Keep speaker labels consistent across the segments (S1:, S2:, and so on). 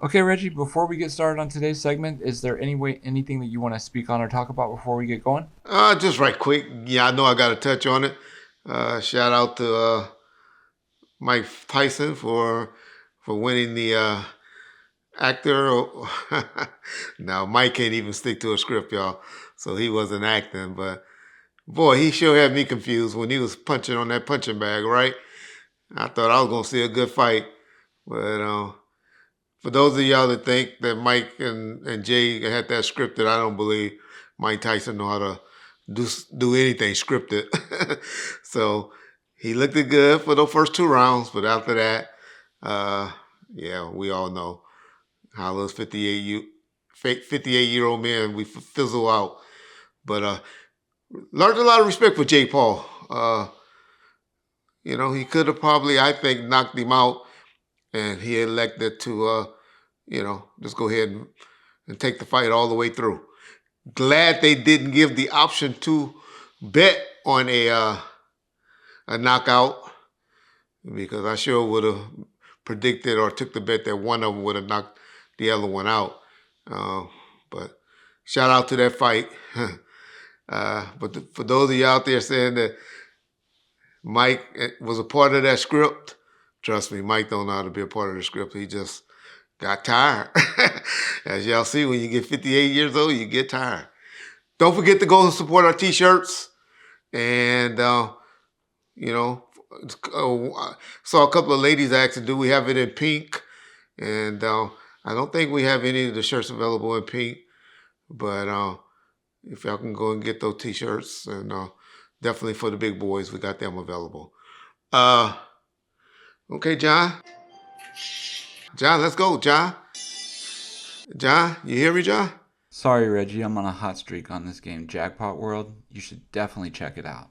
S1: Okay, Reggie, before we get started on today's segment, is there anything that you want to speak on or talk about before we get going?
S2: Just right quick. Yeah, I know I got to touch on it. Shout out to Mike Tyson for winning the actor. Now Mike can't even stick to a script, y'all, so he wasn't acting. But boy, he sure had me confused when he was punching on that punching bag. Right? I thought I was gonna see a good fight, but for those of y'all that think that Mike and Jay had that scripted, I don't believe Mike Tyson know how to do anything scripted. So he looked good for the first 2 rounds, but after that, uh, yeah, we all know how those 58-year-old men we fizzle out. But learned a lot of respect for Jay Paul. He could have probably, I think, knocked him out, and he elected to, just go ahead and take the fight all the way through. Glad they didn't give the option to bet on a knockout, because I sure would have predicted or took the bet that one of them would have knocked the other one out. But shout out to that fight. But for those of you out there saying that Mike was a part of that script, trust me, Mike don't know how to be a part of the script. He just got tired. As y'all see, when you get 58 years old, you get tired. Don't forget to go and support our t-shirts. And, saw a couple of ladies asking, do we have it in pink? And I don't think we have any of the shirts available in pink. But if y'all can go and get those t-shirts, and definitely for the big boys, we got them available. Okay, John. John, let's go, John. John, you hear me, John?
S1: Sorry, Reggie, I'm on a hot streak on this game, Jackpot World. You should definitely check it out.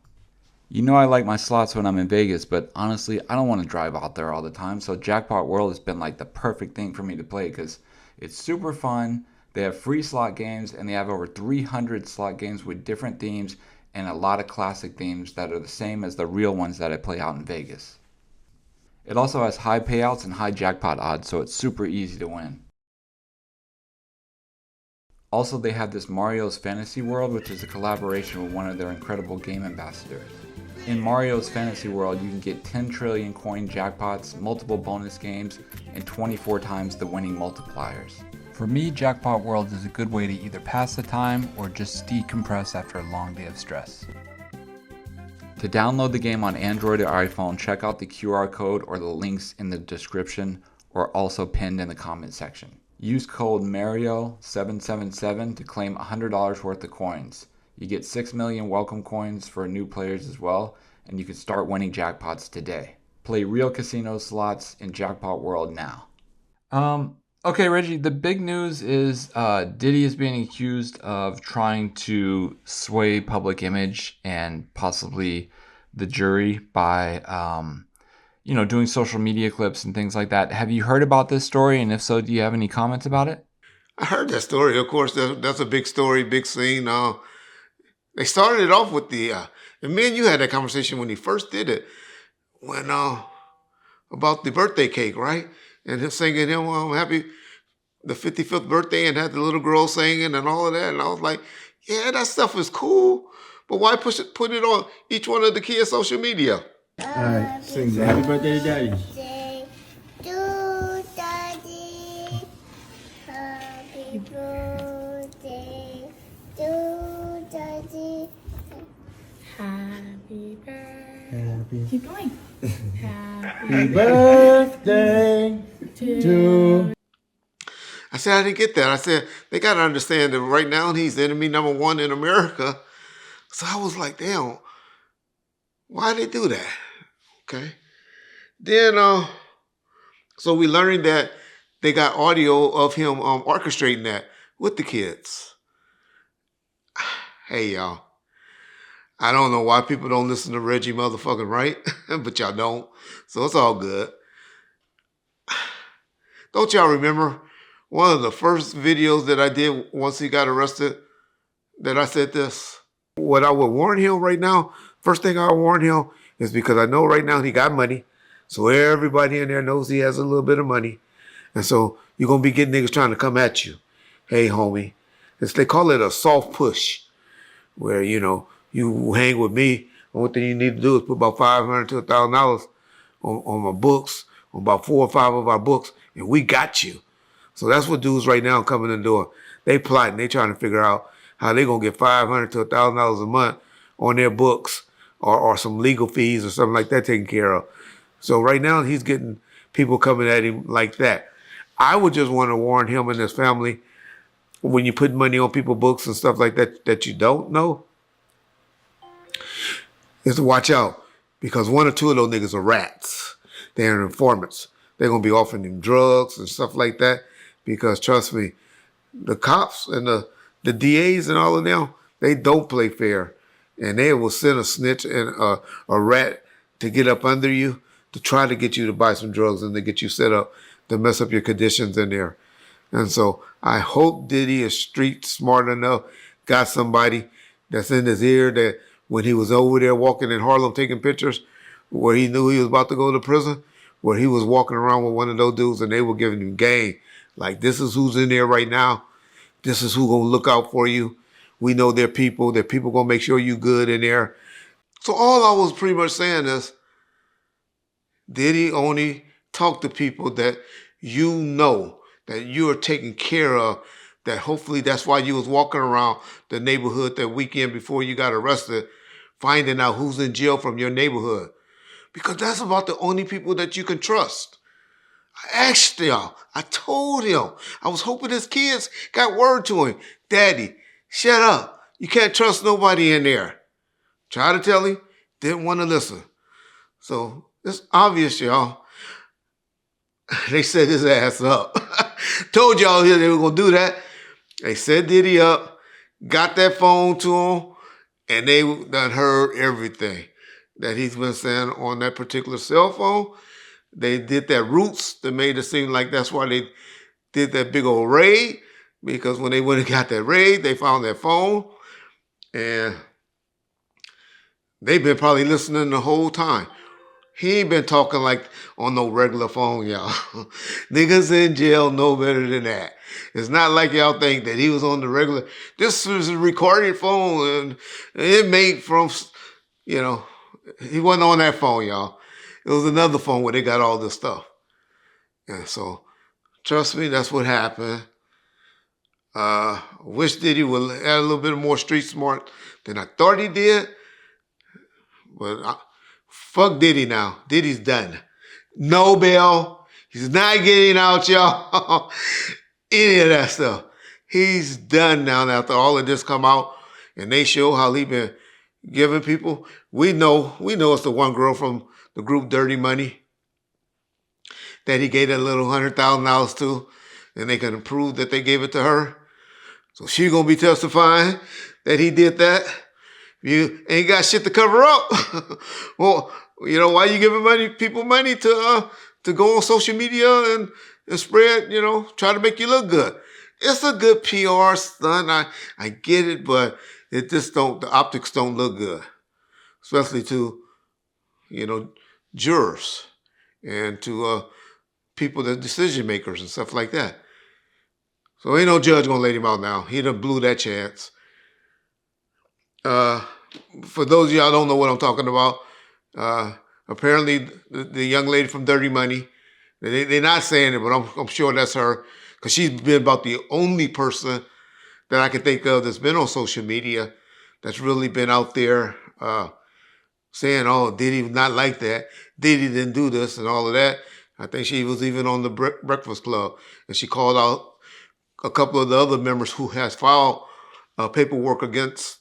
S1: You know I like my slots when I'm in Vegas, but honestly, I don't want to drive out there all the time, so Jackpot World has been like the perfect thing for me to play because it's super fun. They have free slot games, and they have over 300 slot games with different themes and a lot of classic themes that are the same as the real ones that I play out in Vegas. It also has high payouts and high jackpot odds, so it's super easy to win. Also, they have this Mario's Fantasy World, which is a collaboration with one of their incredible game ambassadors. In Mario's Fantasy World, you can get 10 trillion coin jackpots, multiple bonus games, and 24 times the winning multipliers. For me, Jackpot World is a good way to either pass the time or just decompress after a long day of stress. To download the game on Android or iPhone, check out the QR code or the links in the description or also pinned in the comment section. Use code MARIO777 to claim $100 worth of coins. You get 6 million welcome coins for new players as well, and you can start winning jackpots today. Play real casino slots in Jackpot World now. Okay, Reggie, the big news is Diddy is being accused of trying to sway public image and possibly the jury by doing social media clips and things like that. Have you heard about this story? And if so, do you have any comments about it?
S2: I heard that story. Of course, that's a big story, big scene. They started it off with and me and you had that conversation when he first did it, when about the birthday cake, right? And him singing happy the 55th birthday, and had the little girl singing and all of that. And I was like, yeah, that stuff is cool, but why put it on each one of the kids' social media?
S3: All right, sing happy birthday to Daddy.
S4: To Daddy, happy birthday to Daddy. Happy birthday. Keep going.
S3: Happy birthday to.
S2: I said, I didn't get that. I said, they got to understand that right now he's enemy number one in America. So I was like, damn, why they do that? Okay. Then, so we learned that they got audio of him orchestrating that with the kids. Hey, y'all. I don't know why people don't listen to Reggie motherfucking Wright, but y'all don't. So it's all good. Don't y'all remember one of the first videos that I did once he got arrested, that I said this? What I would warn him right now, first thing I would warn him is, because I know right now he got money. So everybody in there knows he has a little bit of money. And so you're going to be getting niggas trying to come at you. Hey, homie. They call it a soft push, where, you hang with me. Only thing you need to do is put about $500 to $1,000 on my books, on about 4 or 5 of our books, and we got you. So that's what dudes right now coming in the door. They plotting. They trying to figure out how they going to get $500 to $1,000 a month on their books or some legal fees or something like that taken care of. So right now he's getting people coming at him like that. I would just want to warn him and his family, when you put money on people's books and stuff like that that you don't know, is to watch out, because 1 or 2 of those niggas are rats. They're informants. They're going to be offering them drugs and stuff like that, because trust me, the cops and the DAs and all of them, they don't play fair. And they will send a snitch and a rat to get up under you to try to get you to buy some drugs and to get you set up to mess up your conditions in there. And so I hope Diddy is street smart enough, got somebody that's in his ear that when he was over there walking in Harlem taking pictures, where he knew he was about to go to prison, where he was walking around with one of those dudes and they were giving him game. Like, this is who's in there right now. This is who gonna look out for you. We know they're people. They're people gonna make sure you good in there. So all I was pretty much saying is, Diddy only talk to people that you know, that you are taken care of, that hopefully that's why you was walking around the neighborhood that weekend before you got arrested, finding out who's in jail from your neighborhood. Because that's about the only people that you can trust. I asked y'all. I told him. I was hoping his kids got word to him. Daddy, shut up. You can't trust nobody in there. Tried to tell him. Didn't want to listen. So it's obvious, y'all. They set his ass up. Told y'all they were going to do that. They set Diddy up, got that phone to him, and they done heard everything that he's been saying on that particular cell phone. They did that roots that made it seem like that's why they did that big old raid, because when they went and got that raid, they found that phone, and they've been probably listening the whole time. He ain't been talking like on no regular phone, y'all. Niggas in jail know better than that. It's not like y'all think that he was on the regular. This was a recorded phone, and inmate from, he wasn't on that phone, y'all. It was another phone where they got all this stuff. And so, trust me, that's what happened. Wish Diddy would add a little bit more street smart than I thought he did. But fuck Diddy now. Diddy's done. No bail. He's not getting out, y'all. Any of that stuff. He's done now after all of this come out and they show how he been giving people. We know it's the one girl from the group Dirty Money that he gave that little $100,000 to, and they can prove that they gave it to her. So she gonna be testifying that he did that. You ain't got shit to cover up. Well, why you giving people money to go on social media and spread, try to make you look good. It's a good PR stunt. I get it, but the optics don't look good. Especially to, jurors and to people, the decision makers and stuff like that. So ain't no judge gonna let him out now. He done blew that chance. For those of y'all don't know what I'm talking about, apparently the young lady from Dirty Money, they're not saying it, but I'm sure that's her, because she's been about the only person that I can think of that's been on social media that's really been out there saying, oh, Diddy was not like that. Diddy didn't do this and all of that. I think she was even on the Breakfast Club, and she called out a couple of the other members who has filed paperwork against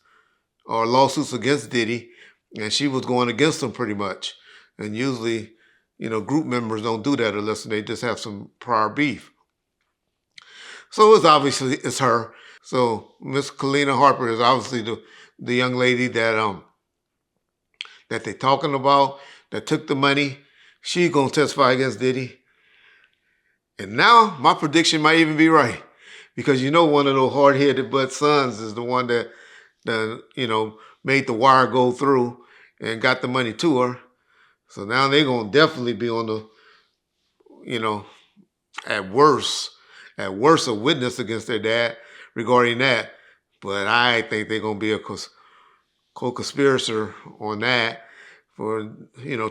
S2: or lawsuits against Diddy, and she was going against them pretty much. And usually, group members don't do that unless they just have some prior beef. So it's her. So Miss Kalina Harper is obviously the young lady that they're talking about, that took the money. She's gonna testify against Diddy. And now my prediction might even be right, because one of those hard-headed butt sons is the one that made the wire go through and got the money to her. So now they're gonna definitely be on the, at worst, at worst a witness against their dad regarding that. But I think they're going to be a co-conspirator on that for,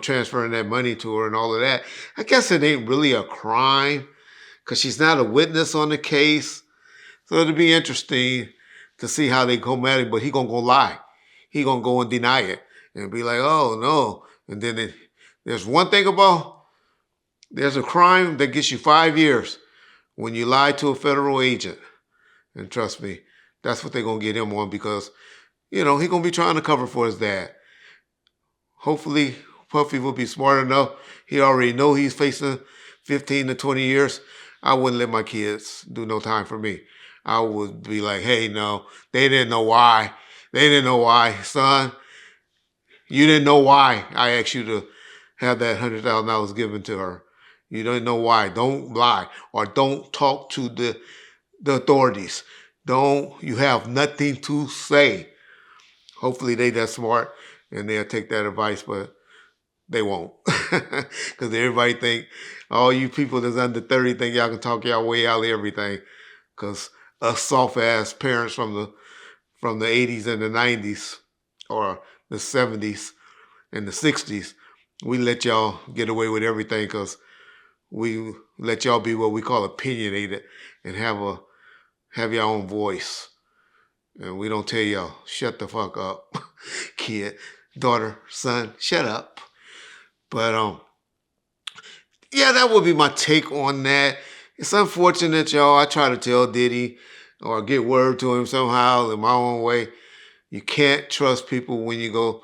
S2: transferring that money to her and all of that. I guess it ain't really a crime because she's not a witness on the case. So it'll be interesting to see how they come at it, but he going to go lie. He going to go and deny it and be like, oh, no. And then there's one thing about, there's a crime that gets you 5 years when you lie to a federal agent. And trust me, that's what they're going to get him on because, he's going to be trying to cover for his dad. Hopefully, Puffy will be smart enough. He already know he's facing 15 to 20 years. I wouldn't let my kids do no time for me. I would be like, hey, no, they didn't know why. They didn't know why. Son, you didn't know why I asked you to have that $100,000 given to her. You don't know why. Don't lie or don't talk to the authorities. You have nothing to say. Hopefully they that smart and they'll take that advice, but they won't. Because everybody think, all you people that's under 30 think y'all can talk y'all way out of everything. Because us soft-ass parents from the 80s and the 90s or the 70s and the 60s, we let y'all get away with everything because we let y'all be what we call opinionated and have your own voice. And we don't tell y'all, shut the fuck up, kid, daughter, son, shut up. But, yeah, that would be my take on that. It's unfortunate, y'all. I try to tell Diddy or get word to him somehow in my own way. You can't trust people when you go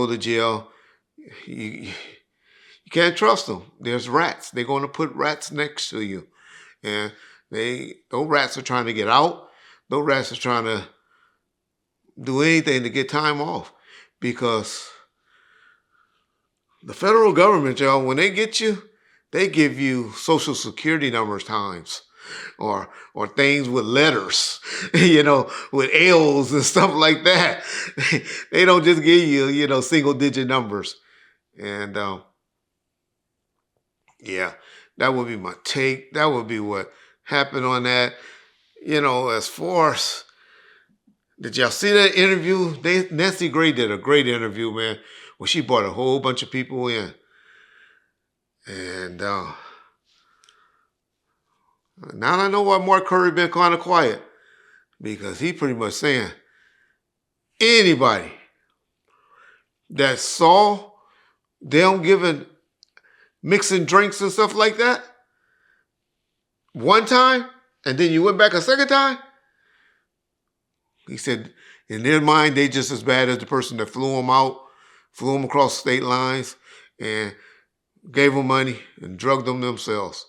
S2: to jail. You can't trust them. There's rats. They're going to put rats next to you. And those rats are trying to get out. Those rats are trying to do anything to get time off because the federal government, y'all, when they get you, they give you social security numbers times or things with letters, with L's and stuff like that. They don't just give you, single digit numbers. And, yeah, that would be my take. That would be what happened on that. As far as, did y'all see that interview? Nancy Gray did a great interview, man, where she brought a whole bunch of people in. And now I know why Mark Curry been kind of quiet, because he pretty much saying anybody that saw them mixing drinks and stuff like that one time, and then you went back a second time, he said in their mind they just as bad as the person that flew them across state lines and gave them money and drugged them themselves.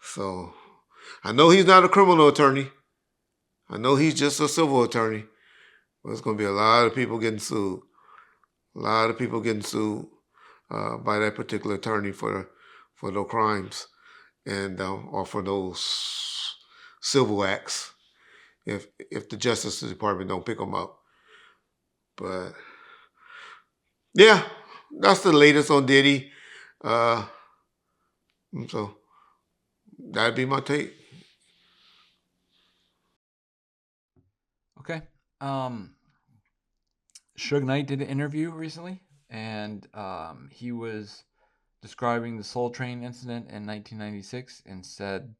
S2: So I know he's not a criminal attorney. I know he's just a civil attorney. But there's going to be a lot of people getting sued. A lot of people getting sued by that particular attorney for those crimes and or for those civil acts if the Justice Department don't pick them up. But yeah, that's the latest on Diddy. So that'd be my take.
S1: Okay. Suge Knight did an interview recently, and he was describing the Soul Train incident in 1996 and said,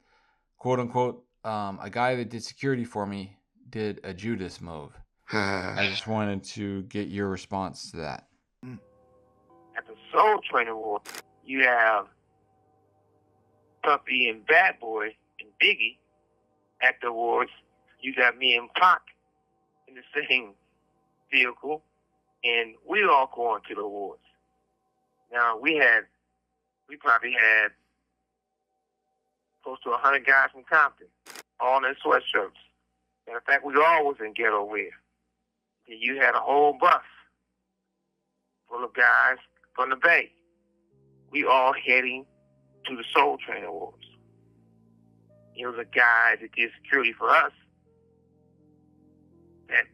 S1: quote unquote, a guy that did security for me did a Judas move. I just wanted to get your response to that.
S5: At the Soul Train Award, you have Puffy and Bad Boy and Biggie at the awards. You got me and Pac in the same vehicle, and we all going to the awards. Now, we probably had close to 100 guys from Compton, all in sweatshirts. Matter of fact, we all was in ghetto wear. And you had a whole bus full of guys from the Bay. We all heading to the Soul Train Awards. It was a guy that did security for us that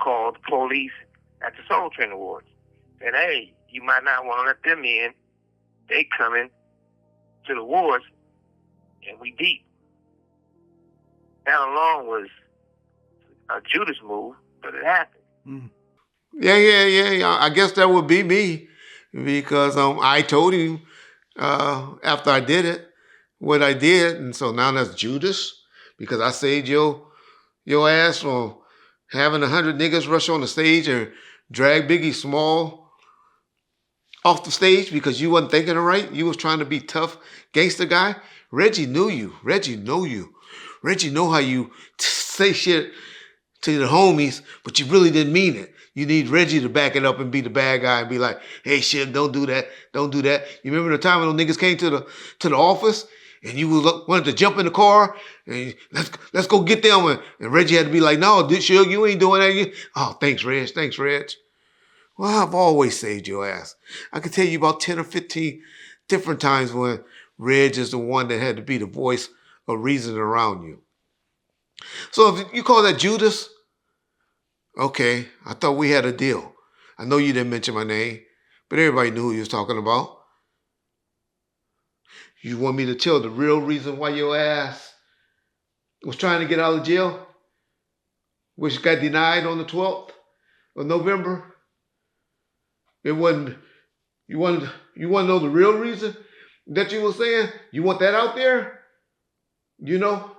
S5: called the police at the Soul Train Awards. Said, hey, you might not want to let them in. They coming to the awards, and we deep. That alone was a Judas move, but it happened.
S2: Yeah. I guess that would be me because I told him after I did it what I did, and so now that's Judas because I saved your ass from having 100 niggas rush on the stage and drag Biggie Small off the stage because you wasn't thinking it right. You was trying to be tough gangster guy. Reggie knew you. Reggie know you. Reggie know how you say shit to the homies, but you really didn't mean it. You need Reggie to back it up and be the bad guy and be like, hey, shit, don't do that. Don't do that. You remember the time when those niggas came to the office and you wanted to jump in the car and let's go get them. And Reggie had to be like, no, Suge, you ain't doing that. Oh, thanks, Reg. Thanks, Reg. Well, I've always saved your ass. I can tell you about 10 or 15 different times when Reg is the one that had to be the voice of reason around you. So if you call that Judas, okay, I thought we had a deal. I know you didn't mention my name, but everybody knew who you was talking about. You want me to tell the real reason why your ass was trying to get out of jail, which got denied on the 12th of November? It wasn't, you want to know the real reason that you were saying? You want that out there? You know,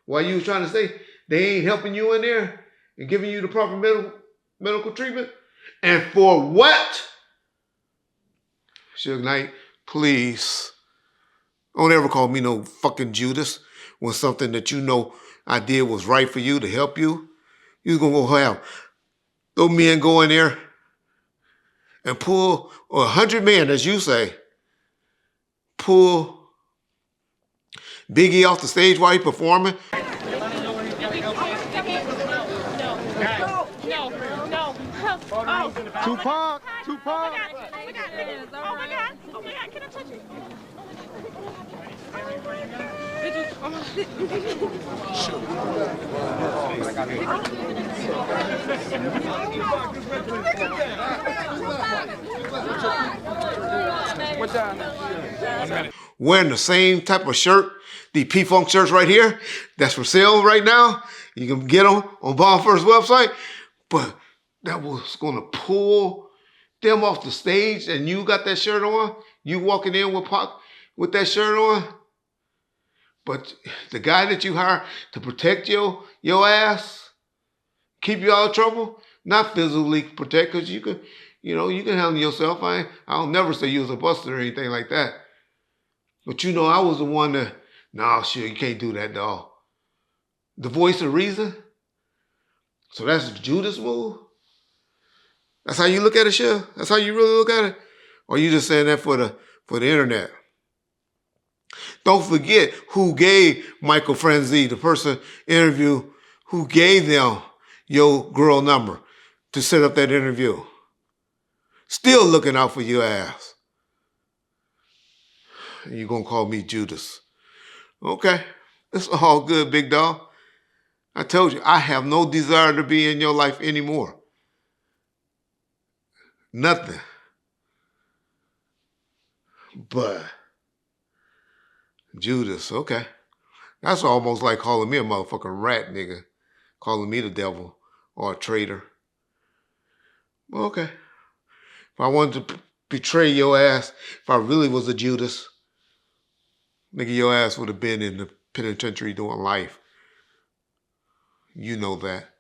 S2: why you was trying to say they ain't helping you in there and giving you the proper medical treatment? And for what? Suge Knight, please, don't ever call me no fucking Judas when something that you know I did was right for you to help you. You're going to go have those men go in there and pull, or 100 men, as you say, pull Biggie off the stage while he performing.
S3: Tupac.
S6: Oh my God, can I touch it?
S2: Wearing the same type of shirt, the P-Funk shirts right here, that's for sale right now. You can get them on Bomb First website. But that was going to pull them off the stage and you got that shirt on, you walking in with Pac with that shirt on. But the guy that you hire to protect your ass, keep you out of trouble, not physically protect, because you can handle yourself. I'll never say you was a buster or anything like that. But I was the one that, nah, shit, you can't do that, dog. The voice of reason. So that's Judas move? That's how you look at it, Shil? That's how you really look at it? Or you just saying that for the internet? Don't forget who gave Michael Frenzy, the person interview, who gave them your girl number to set up that interview. Still looking out for your ass. You gonna call me Judas. Okay, it's all good, big dog. I told you, I have no desire to be in your life anymore. Nothing. But Judas, okay. That's almost like calling me a motherfucking rat, nigga. Calling me the devil or a traitor. Well, okay. If I wanted to betray your ass, if I really was a Judas, nigga, your ass would have been in the penitentiary doing life. You know that.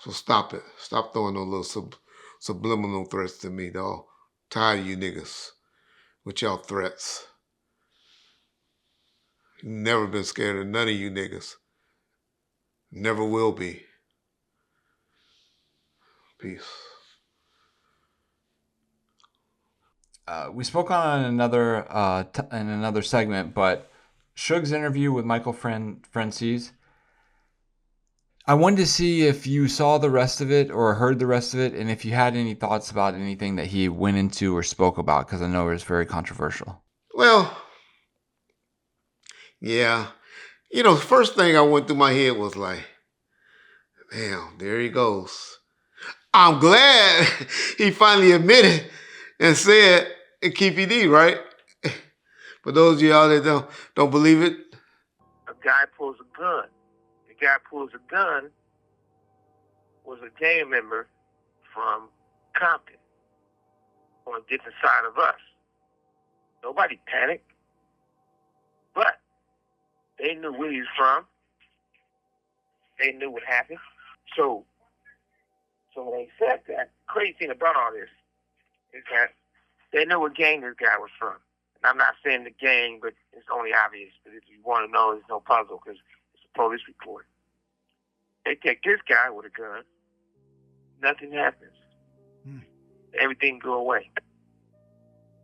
S2: So stop it. Stop throwing those little subliminal threats to me, dog. Tired of you niggas with y'all threats. Never been scared of none of you niggas. Never will be. Peace.
S1: We spoke on another in another segment, but Suge's interview with Michael Francis. I wanted to see if you saw the rest of it or heard the rest of it, and if you had any thoughts about anything that he went into or spoke about, because I know it was very controversial.
S2: Well, yeah. The first thing I went through my head was like, damn, there he goes. I'm glad he finally admitted and said and keep ED, right? For those of y'all that don't believe it.
S5: A guy pulls a gun guy pulls a gun was a gang member from Compton on a different side of us. Nobody panicked, but they knew where he was from. They knew what happened. So when they said that, the crazy thing about all this is that they know what gang this guy was from. And I'm not saying the gang, but it's only obvious. But if you want to know, it's no puzzle because it's a police report. They take this guy with a gun. Nothing happens. Everything go away.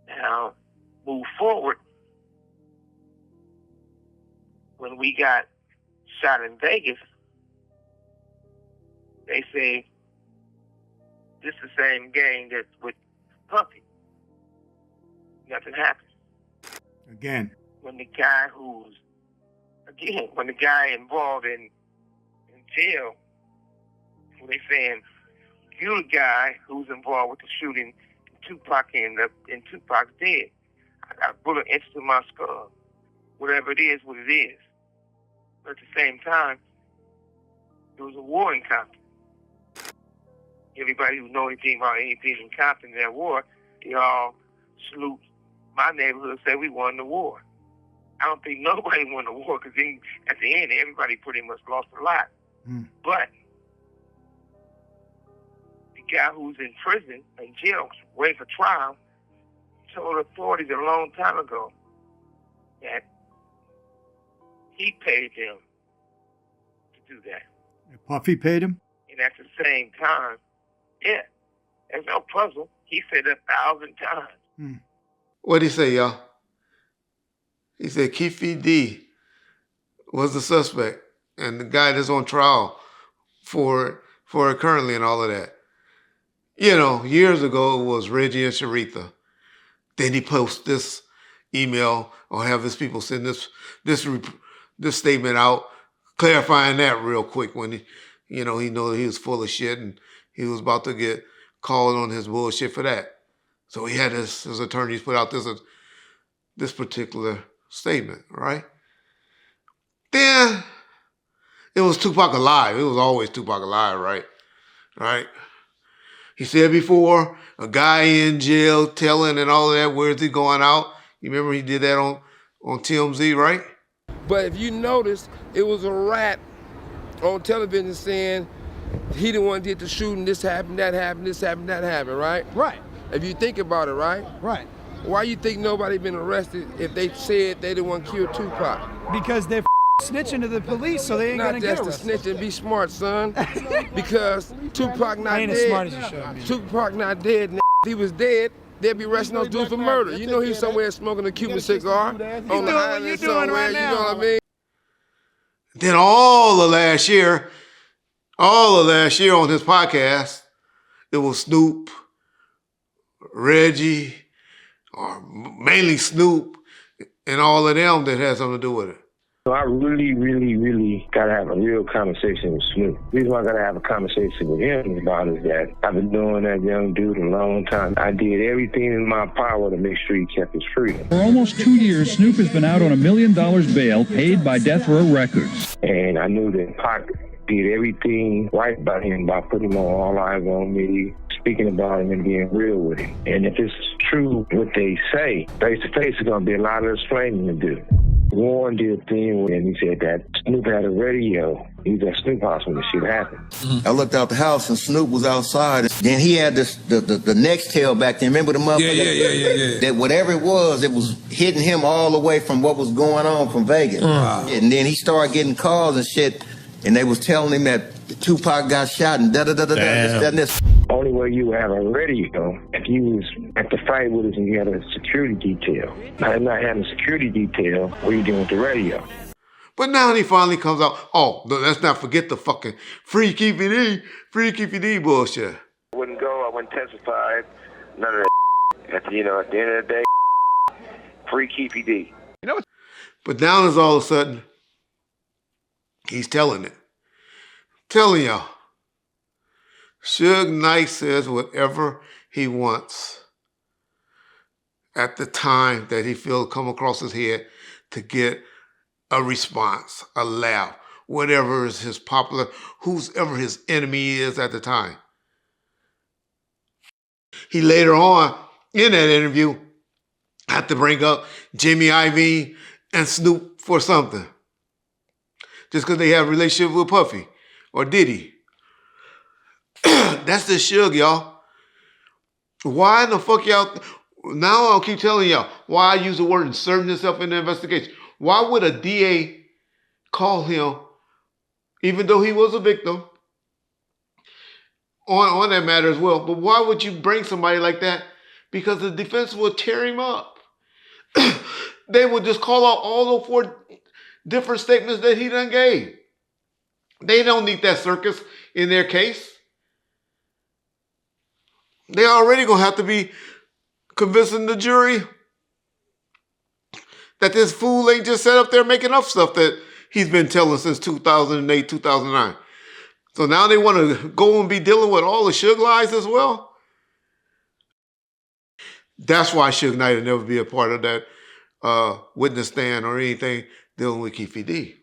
S5: Now, move forward. When we got shot in Vegas, they say this is the same gang that's with Puffy. Nothing happened.
S3: Again.
S5: When the guy involved in jail, when they saying you the guy who's involved with the shooting, Tupac ended up, and Tupac's dead. I got a bullet into my skull. Whatever it is, what it is. But at the same time, there was a war in Compton. Everybody who knows anything about anything in Compton in that war, they all salute my neighborhood, say we won the war. I don't think nobody won the war because at the end, everybody pretty much lost a lot. But the guy who's in prison, in jail, waiting for trial, told authorities a long time ago that he paid them to do that.
S3: Puffy paid him?
S5: And at the same time, yeah, there's no puzzle. He said 1,000 times.
S2: What'd he say, y'all? He said Keefe D was the suspect and the guy that's on trial for it currently and all of that. You know, years ago it was Reggie and Sharitha. Then he posts this email or have his people send this statement out, clarifying that real quick when he knew he was full of shit and he was about to get called on his bullshit for that. So he had his attorneys put out this particular statement, right? Then it was Tupac alive. It was always Tupac alive, right? Right? He said before, a guy in jail telling and all of that, where's he going out? You remember he did that on TMZ, right?
S7: But if you notice, it was a rat on television saying he the one did the shooting, this happened, that happened, this happened, that happened, right?
S8: Right.
S7: If you think about it, right?
S8: Right.
S7: Why you think nobody been arrested if they said they the one killed Tupac?
S8: Because they're snitching to the police, so they ain't
S7: Not
S8: gonna get
S7: just
S8: arrested.
S7: to snitch and be smart, son. Because Tupac not
S8: Ain't
S7: dead.
S8: as smart as you showed me.
S7: Tupac not dead. If he was dead, they'd be arresting those dudes for murder. You know he was somewhere smoking a Cuban cigar on the island
S8: you doing
S7: somewhere.
S8: right
S7: You
S8: now.
S7: know what I mean?
S2: Then all of last year on his podcast, it was Snoop, Reggie, or mainly Snoop, and all of them that had something to do with it.
S9: I really got to have a real conversation with Snoop. The reason why I got to have a conversation with him about is that I've been doing that young dude a long time. I did everything in my power to make sure he kept his freedom.
S10: For almost 2 years, Snoop has been out on $1 million bail paid by Death Row Records.
S9: And I knew that Pac did everything right by him by putting him on All Eyes on Me, speaking about him and being real with him. And if it's true what they say, face to face, there's going to be a lot of explaining to do. Warren did a thing and he said that Snoop had a radio. He was at Snoop house when the shit happened.
S11: I looked out the house and Snoop was outside. Then he had the next tail back there. Remember the motherfucker?
S12: Yeah.
S11: That whatever it was hitting him all the way from what was going on from Vegas. And then he started getting calls and shit, and they was telling him that Tupac got shot and da-da-da-da-da, this, that, and this.
S9: Only way you would have a radio if you was at the fight with us and you had a security detail. Now, not having a security detail, what are you doing with the radio?
S2: But now he finally comes out, let's not forget the fucking free Keefe D bullshit.
S9: I wouldn't go, I wouldn't testify, none of that. At the end of the day, free Keefe D.
S2: But now it's all of a sudden, he's telling it. Telling y'all. Suge Knight says whatever he wants at the time that he feels come across his head to get a response, a laugh, whatever is his popular, whoever his enemy is at the time. He later on in that interview had to bring up Jimmy Iovine and Snoop for something. Just because they have a relationship with Puffy or Diddy. That's the Suge, y'all. Why the fuck y'all... Now I'll keep telling y'all why I use the word inserting yourself in the investigation. Why would a DA call him, even though he was a victim, on that matter as well? But why would you bring somebody like that? Because the defense would tear him up. They would just call out all the 4 different statements that he done gave. They don't need that circus in their case. They already gonna have to be convincing the jury that this fool ain't just sat up there making up stuff that he's been telling since 2008, 2009. So now they want to go and be dealing with all the Suge lies as well. That's why Suge Knight will never be a part of that witness stand or anything dealing with Keefe D.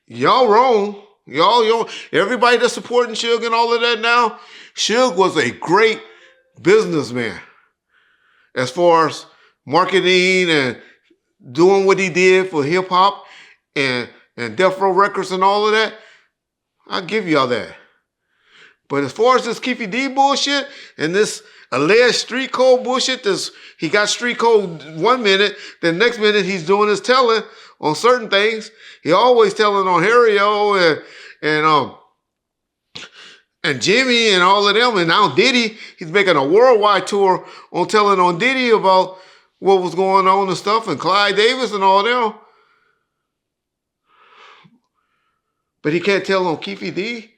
S2: Y'all wrong. Y'all, everybody that's supporting Suge and all of that now, Suge was a great businessman as far as marketing and doing what he did for hip hop and Death Row Records and all of that. I'll give y'all that. But as far as this Keefe D bullshit and this alleged street code bullshit, he got street code 1 minute, then next minute he's doing his telling on certain things. He always telling on Harry-O and Jimmy and all of them. And now Diddy, he's making a worldwide tour on telling on Diddy about what was going on and stuff, and Clyde Davis and all them. But he can't tell on Keefe D.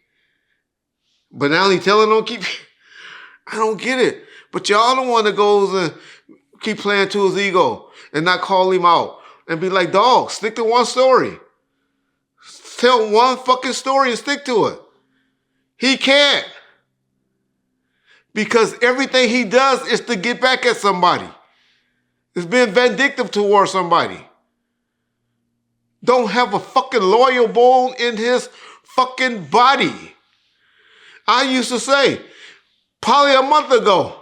S2: But now he's telling on Keefe. I don't get it. But y'all the one that goes and keep playing to his ego and not call him out and be like, dog, stick to one story. Tell one fucking story and stick to it. He can't. Because everything he does is to get back at somebody. It's being vindictive towards somebody. Don't have a fucking loyal bone in his fucking body. I used to say, probably a month ago,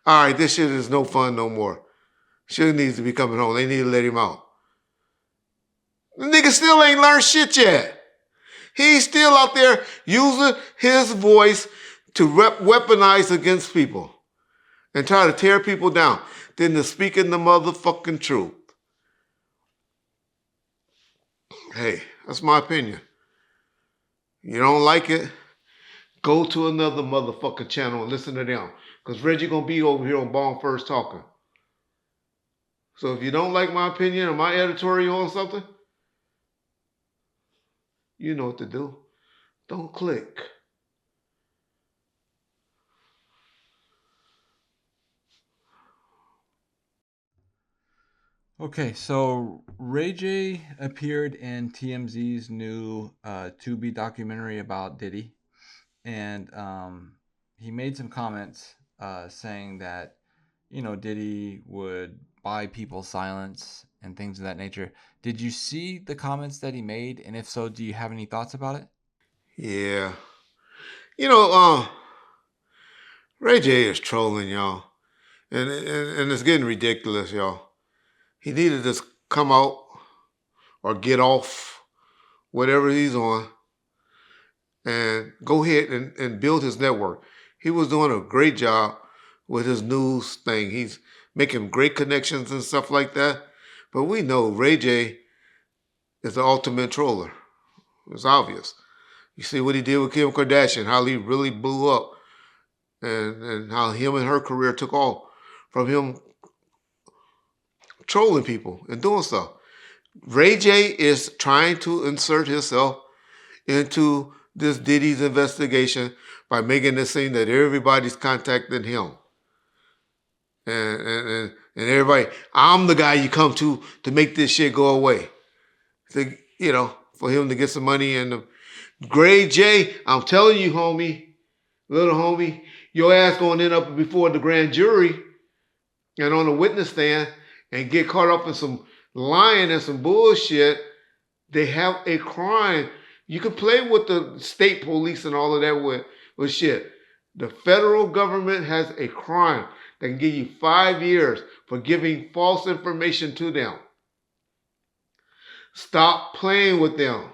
S2: all right, this shit is no fun no more. Shit needs to be coming home. They need to let him out. The nigga still ain't learned shit yet. He's still out there using his voice to weaponize against people and try to tear people down than to speaking the motherfucking truth. Hey, that's my opinion. You don't like it? Go to another motherfucking channel and listen to them. Because Reggie gonna be over here on Bomb First talking. So if you don't like my opinion or my editorial on something, you know what to do. Don't click.
S1: Okay, so Ray J appeared in TMZ's new Tubi documentary about Diddy. And he made some comments saying that, Diddy would buy people's silence and things of that nature. Did you see the comments that he made? And if so, do you have any thoughts about it?
S2: Yeah. Ray J is trolling, y'all. And it's getting ridiculous, y'all. He needed to come out or get off whatever he's on and go ahead and build his network. He was doing a great job with his news thing. He's making great connections and stuff like that. But we know Ray J is the ultimate troller. It's obvious. You see what he did with Kim Kardashian, how he really blew up and how him and her career took off from him trolling people and doing stuff. Ray J is trying to insert himself into this Diddy's investigation by making it seem that everybody's contacting him. And everybody, I'm the guy you come to make this shit go away. For him to get some money. And Ray J, I'm telling you, homie, little homie, your ass gonna end up before the grand jury and on the witness stand and get caught up in some lying and some bullshit They have a crime. You can play with the state police and all of that with shit. The federal government has a crime that can give you 5 years for giving false information to them. Stop playing with them.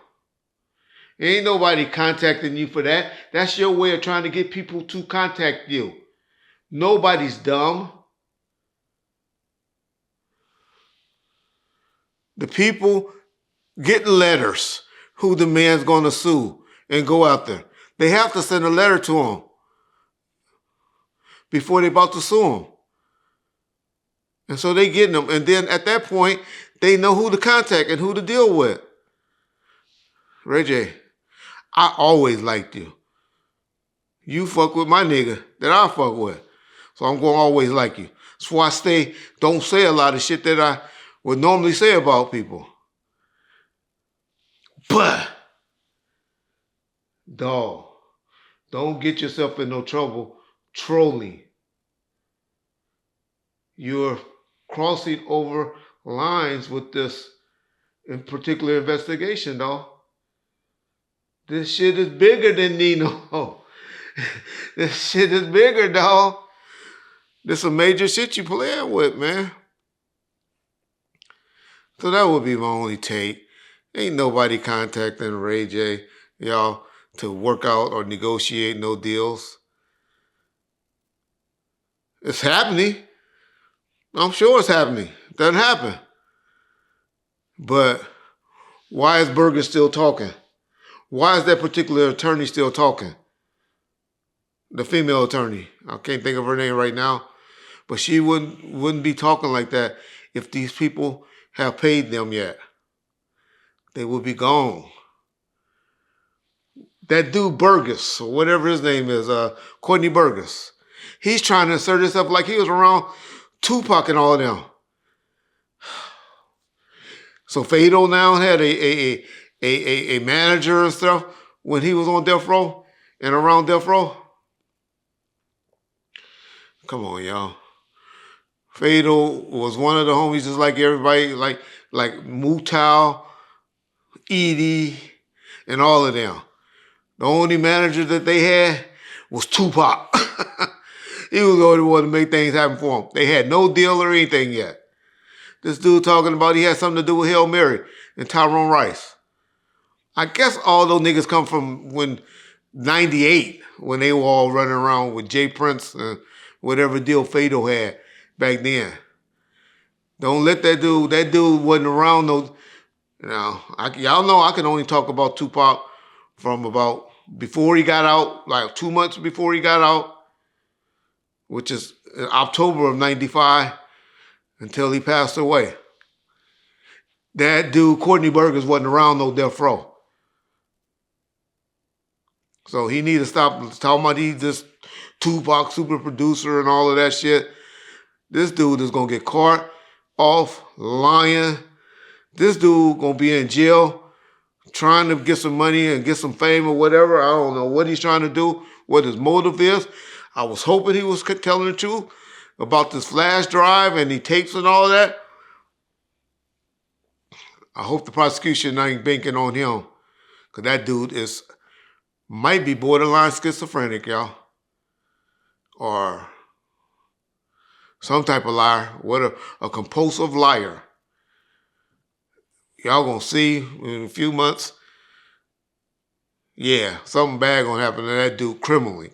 S2: Ain't nobody contacting you for that. That's your way of trying to get people to contact you. Nobody's dumb. The people get letters who the man's going to sue and go out there. They have to send a letter to him before they're about to sue him. And so they get them. And then at that point, they know who to contact and who to deal with. Reggie, I always liked you. You fuck with my nigga that I fuck with. So I'm going to always like you. That's why I don't say a lot of shit that I would normally say about people. But, dog, don't get yourself in no trouble trolling. You're crossing over lines with this in particular investigation, dog. This shit is bigger than Nino. This shit is bigger, dog. This some major shit you playing with, man. So that would be my only take. Ain't nobody contacting Ray J, y'all, to work out or negotiate no deals. It's happening. I'm sure it's happening. It doesn't happen. But why is Bergen still talking? Why is that particular attorney still talking? The female attorney. I can't think of her name right now. But she wouldn't be talking like that if these people have paid them yet. They would be gone. That dude Burgess, or whatever his name is, Courtney Burgess, he's trying to assert himself like he was around Tupac and all of them. So Fado now had a manager and stuff when he was on death row and around death row. Come on, y'all. Fado was one of the homies just like everybody, like Mutau, Edie, and all of them. The only manager that they had was Tupac. He was the only one to make things happen for them. They had no deal or anything yet. This dude talking about he had something to do with Hail Mary and Tyrone Rice. I guess all those niggas come from when 98, when they were all running around with Jay Prince and whatever deal Fado had back then. Don't let that dude wasn't around no, y'all know I can only talk about Tupac from about before he got out, like 2 months before he got out, which is October of 95, until he passed away. That dude, Courtney Burgess, wasn't around no death row. So he need to stop talking about he's this Tupac super producer and all of that shit. This dude is going to get caught off lying. This dude going to be in jail trying to get some money and get some fame or whatever. I don't know what he's trying to do, what his motive is. I was hoping he was telling the truth about this flash drive and the tapes and all that. I hope the prosecution ain't banking on him, because that dude might be borderline schizophrenic, y'all. Or some type of liar. What a compulsive liar. Y'all gonna see in a few months. Yeah, something bad gonna happen to that dude criminally,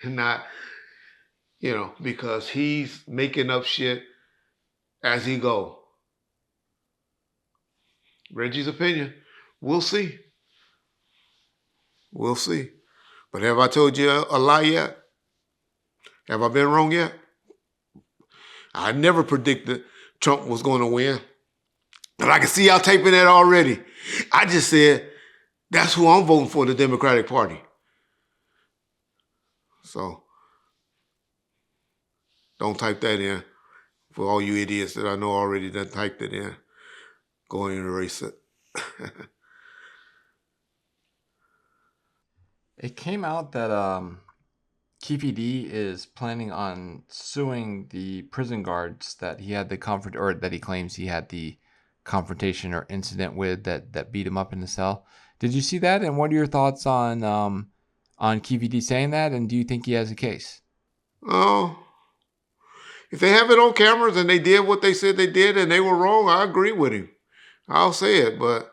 S2: and not, because he's making up shit as he go. Reggie's opinion. We'll see. We'll see. But have I told you a lie yet? Have I been wrong yet? I never predicted Trump was going to win. But I can see y'all typing that already. I just said, that's who I'm voting for, the Democratic Party. So, don't type that in. For all you idiots that I know already done typed it in, go ahead and erase it.
S1: It came out that Keefe D is planning on suing the prison guards that he had the that he claims he had the confrontation or incident with that beat him up in the cell. Did you see that? And what are your thoughts on Keefe D saying that? And do you think he has a case?
S2: Oh, if they have it on cameras and they did what they said they did and they were wrong, I agree with him. I'll say it, but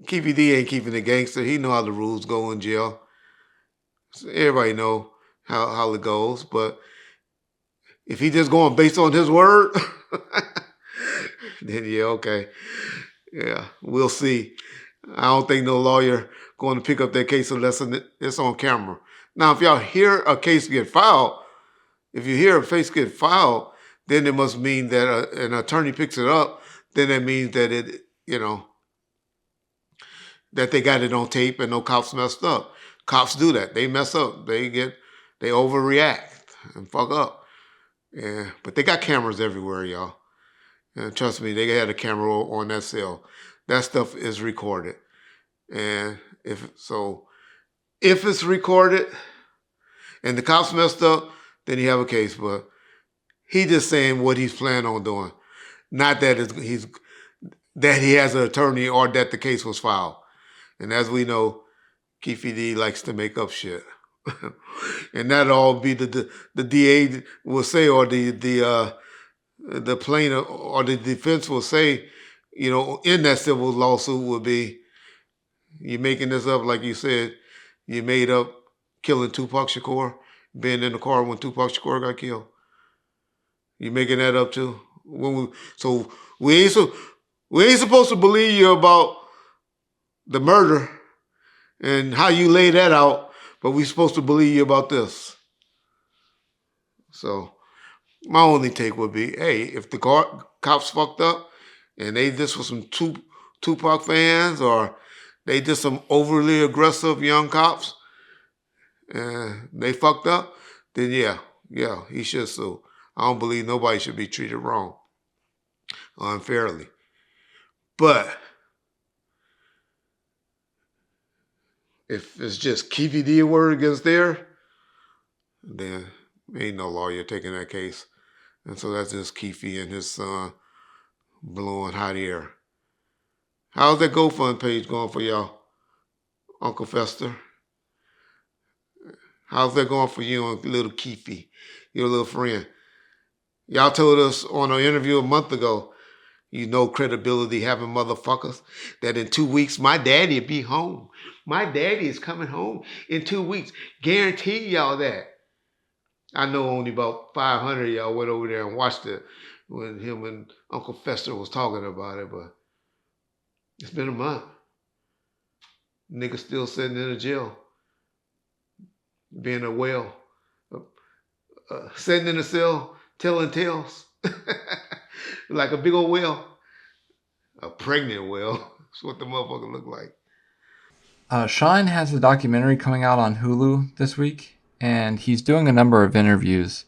S2: Keefe D ain't keeping the gangster. He know how the rules go in jail. So everybody know how it goes, but if he just going based on his word, then yeah, okay. Yeah, we'll see. I don't think no lawyer going to pick up that case unless it's on camera. Now, if y'all hear a case get filed, if you hear a case get filed, then it must mean that an attorney picks it up. Then that means that that they got it on tape and no cops messed up. Cops do that. They mess up. They overreact and fuck up. Yeah, but they got cameras everywhere, y'all. And trust me, they had a camera on that cell. That stuff is recorded. And if it's recorded and the cops messed up, then you have a case. But he just saying what he's planning on doing. Not that that he has an attorney or that the case was filed. And as we know, Keefe D likes to make up shit. And that'll all be the DA will say, or the plaintiff or the defense will say, in that civil lawsuit will be, you're making this up, like you said, you made up killing Tupac Shakur, being in the car when Tupac Shakur got killed. You making that up too? We ain't supposed to believe you about the murder and how you lay that out, but we supposed to believe you about this. So my only take would be, hey, if the cops fucked up and they just were some Tupac fans, or they just some overly aggressive young cops and they fucked up, then yeah, he should sue. I don't believe nobody should be treated wrong or unfairly. But if it's just Keefe D word against there, then ain't no lawyer taking that case. And so that's just Keefe and his son blowing hot air. How's that GoFundMe page going for y'all, Uncle Fester? How's that going for you and little Keefe, your little friend? Y'all told us on an interview a month ago, credibility having motherfuckers, that in 2 weeks my daddy will be home. My daddy is coming home in 2 weeks. Guarantee y'all that. I know only about 500 of y'all went over there and watched it when him and Uncle Fester was talking about it, but it's been a month. Nigga still sitting in a jail, being a whale, sitting in a cell, telling tales like a big old whale, a pregnant whale. That's what the motherfucker look like.
S1: Shine has a documentary coming out on Hulu this week, and he's doing a number of interviews.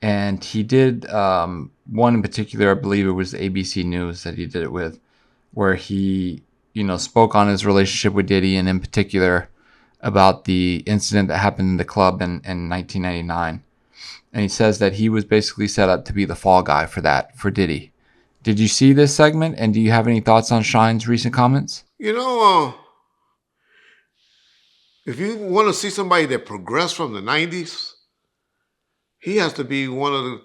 S1: And he did one in particular, I believe it was ABC News that he did it with, where he, spoke on his relationship with Diddy, and in particular about the incident that happened in the club in 1999. And he says that he was basically set up to be the fall guy for Diddy. Did you see this segment, and do you have any thoughts on Shine's recent comments?
S2: If you want to see somebody that progressed from the 90s, he has to be one of the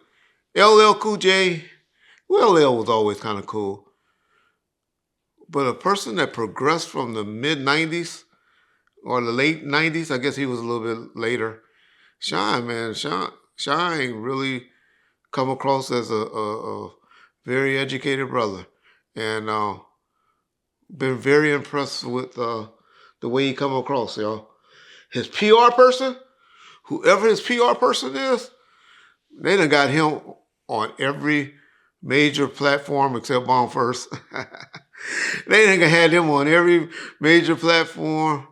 S2: LL Cool J. Well, LL was always kind of cool. But a person that progressed from the mid-90s or the late 90s, I guess he was a little bit later. Shine really come across as a very educated brother. And been very impressed with the way he come across, y'all. His PR person, whoever his PR person is, they done got him on every major platform except Bomb First. They done had him on every major platform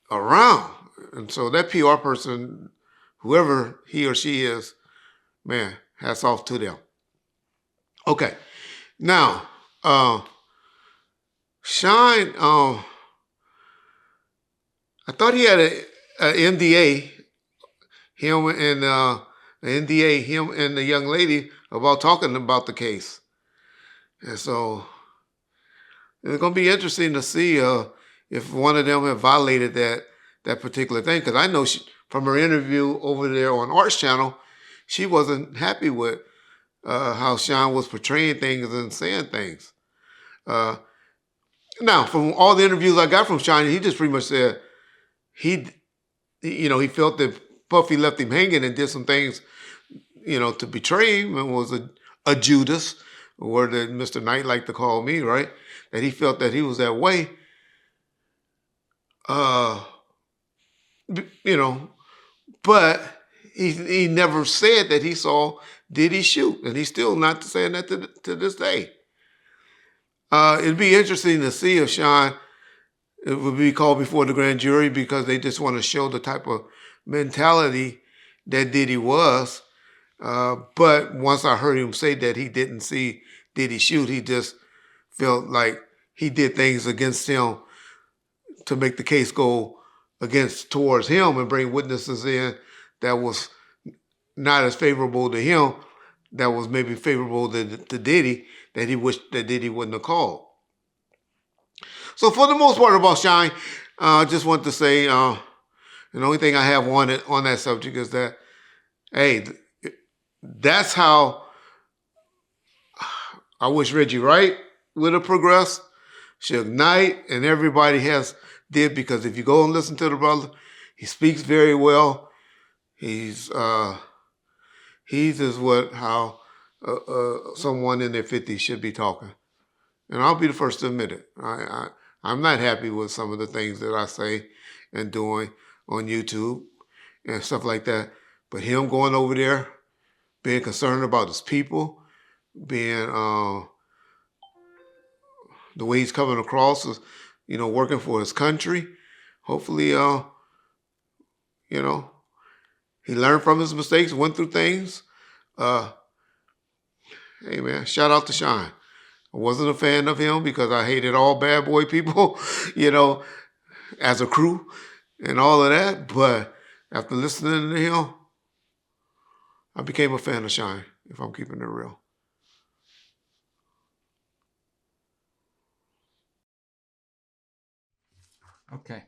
S2: around. And so that PR person, whoever he or she is, man, hats off to them. Okay. Now, Shine, I thought he had an NDA, him and the young lady, about talking about the case. And so it's going to be interesting to see if one of them have violated that particular thing. Because I know from her interview over there on Art's channel, she wasn't happy with how Sean was portraying things and saying things. Now, from all the interviews I got from Sean, he just pretty much said he felt that Puffy left him hanging and did some things, to betray him, and was a Judas, a word that Mr. Knight liked to call me, right? That he felt that he was that way. But he never said that he saw Diddy shoot, and he's still not saying that to this day. It'd be interesting to see if Sean would be called before the grand jury, because they just want to show the type of mentality that Diddy was. But once I heard him say that he didn't see Diddy shoot, he just felt like he did things against him to make the case go towards him and bring witnesses in that was not as favorable to him, that was maybe favorable to Diddy, that he wished that Diddy wouldn't have called. So for the most part about Shine, I just want to say, the only thing I have on that subject is that, hey, that's how I wish Reggie Wright would have progressed, Suge Knight, and everybody did, because if you go and listen to the brother, he speaks very well. He's how someone in their 50s should be talking. And I'll be the first to admit it. I'm not happy with some of the things that I say and doing on YouTube and stuff like that. But him going over there, being concerned about his people, being the way he's coming across, is, working for his country. Hopefully, he learned from his mistakes, went through things. Hey man, shout out to Sean. I wasn't a fan of him because I hated all bad boy people, as a crew and all of that. But after listening to him, I became a fan of Sean, if I'm keeping it real.
S1: Okay.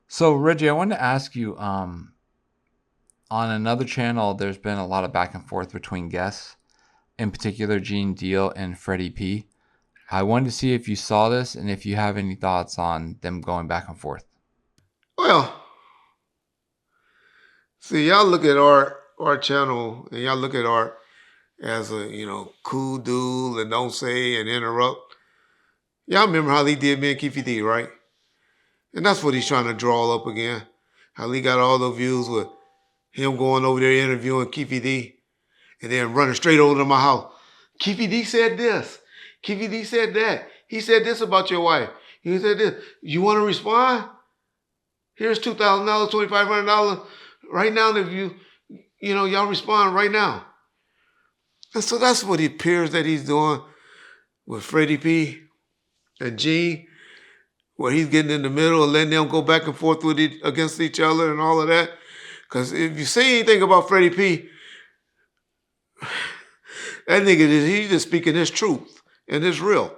S1: So Reggie, I wanted to ask you, on another channel, there's been a lot of back and forth between guests, in particular Gene Deal and Freddie P. I wanted to see if you saw this and if you have any thoughts on them going back and forth.
S2: Well, see, y'all look at our channel, and y'all look at Art as a, cool dude and don't say and interrupt. Y'all remember how he did me and Keefy D, right? And that's what he's trying to draw up again. How he got all the views with him going over there interviewing Keefy D and then running straight over to my house. Keefy D said this. Keefy D said that. He said this about your wife. He said this. You want to respond? Here's $2,000, $2,500 right now. If y'all respond right now. And so that's what it appears that he's doing with Freddie P and Gene, where he's getting in the middle and letting them go back and forth against each other and all of that. Because if you say anything about Freddie P, that nigga, he's just speaking his truth and his real.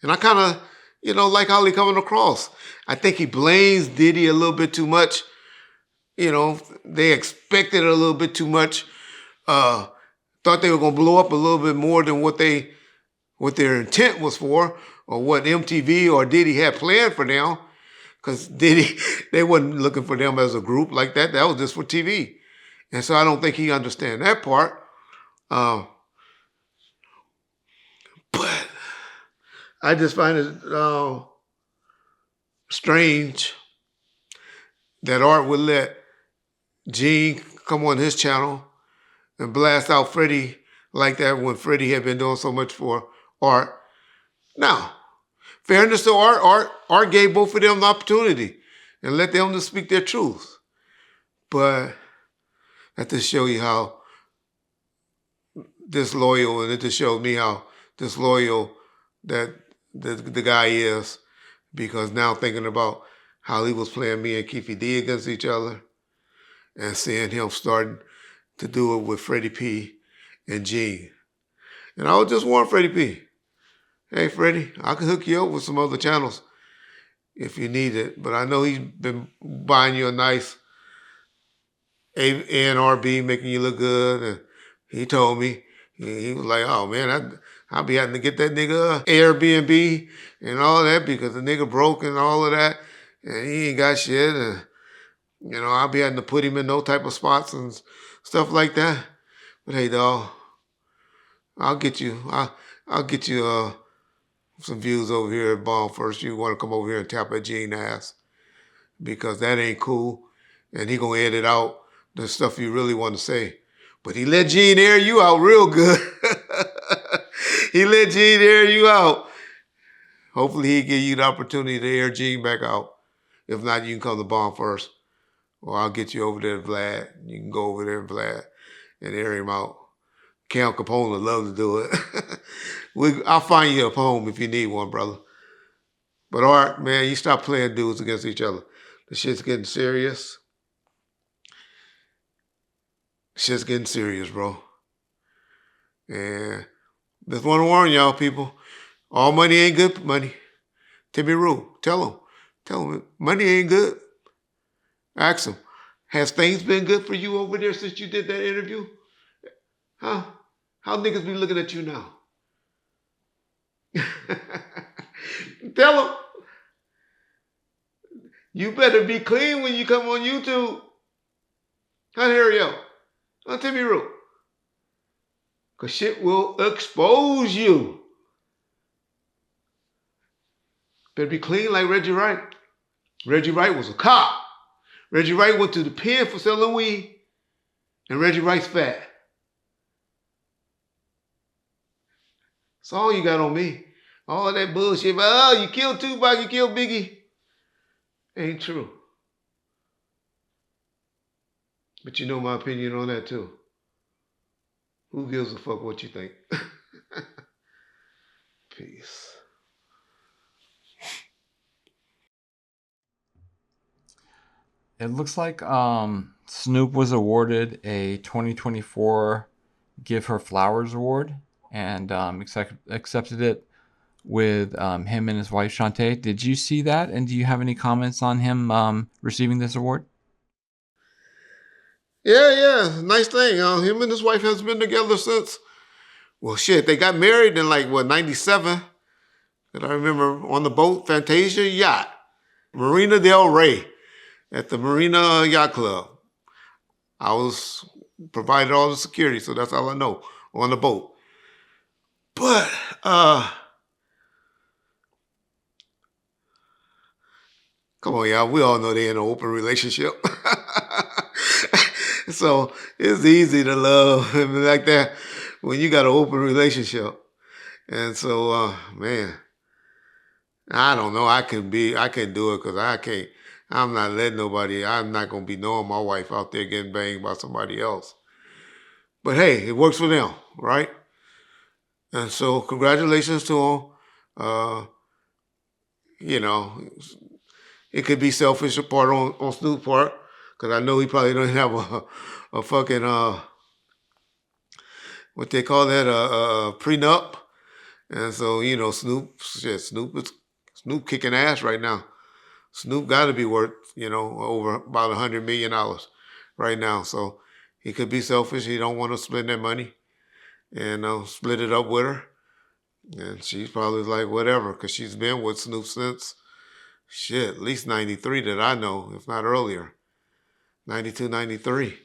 S2: And I kind of, like how he coming across. I think he blames Diddy a little bit too much. They expected a little bit too much. Thought they were going to blow up a little bit more than what their intent was for, or what MTV or Diddy had planned for them. Because Diddy, they wasn't looking for them as a group like that. That was just for TV. And so I don't think he understands that part. But I just find it strange that Art would let Gene come on his channel and blast out Freddie like that when Freddie had been doing so much for Art. Now, fairness to Art gave both of them the opportunity and let them to speak their truth. But that just show you how disloyal, and it just showed me how disloyal that the guy is, because now thinking about how he was playing me and Keefy D against each other and seeing him starting to do it with Freddie P and Gene. And I was just warning Freddie P. Hey, Freddie, I can hook you up with some other channels if you need it. But I know he's been buying you a nice A&RB, making you look good. And he told me, he was like, oh, man, I'll be having to get that nigga Airbnb and all that because the nigga broke and all of that. And he ain't got shit. And, you know, I'll be having to put him in those type of spots and stuff like that. But hey, dawg, I'll get you some views over here at Bomb First. You want to come over here and tap at Gene's ass because that ain't cool. And he gonna edit out the stuff you really want to say. But he let Gene air you out real good. He let Gene air you out. Hopefully he give you the opportunity to air Gene back out. If not, you can come to Bomb First. Or I'll get you over there to Vlad. You can go over there to Vlad and air him out. Cam Capone would love to do it. I'll find you a home if you need one, brother. But Art, man, you stop playing dudes against each other. The shit's getting serious. Shit's getting serious, bro. And just want to warn y'all, people. All money ain't good money. Timmy Rue, tell him, money ain't good. Ask him, has things been good for you over there since you did that interview? Huh? How niggas be looking at you now? Tell him, you better be clean when you come on YouTube. Huh, Harry-O? Huh, Timmy Rue? Because shit will expose you. Better be clean like Reggie Wright. Reggie Wright was a cop. Reggie Wright went to the pen for selling weed, and Reggie Wright's fat. That's all you got on me. All that bullshit about, oh, you killed Tupac, you killed Biggie. Ain't true. But you know my opinion on that too. Who gives a fuck what you think? Peace.
S1: It looks like Snoop was awarded a 2024 Give Her Flowers Award and accepted it with him and his wife Shantae. Did you see that? And do you have any comments on him receiving this award?
S2: Yeah, nice thing. Him and his wife has been together since, well, shit, they got married in 97. And I remember on the boat, Fantasia Yacht, Marina Del Rey, at the Marina Yacht Club. I was provided all the security, so that's all I know, on the boat. But, come on, y'all, we all know they're in an open relationship. So it's easy to love him like that when you got an open relationship. And so, man, I don't know. I can do it because I'm not letting nobody, I'm not going to be knowing my wife out there getting banged by somebody else. But hey, it works for them, right? And so congratulations to him. You know, it could be selfish part on Snoop's part, because I know he probably don't have a fucking, what they call that, a prenup. And so, you know, Snoop kicking ass right now. Snoop got to be worth, you know, over about $100 million right now. So he could be selfish. He don't want to spend that money and split it up with her. And she's probably like, whatever, because she's been with Snoop since, shit, at least 93 that I know, if not earlier. 92, 93.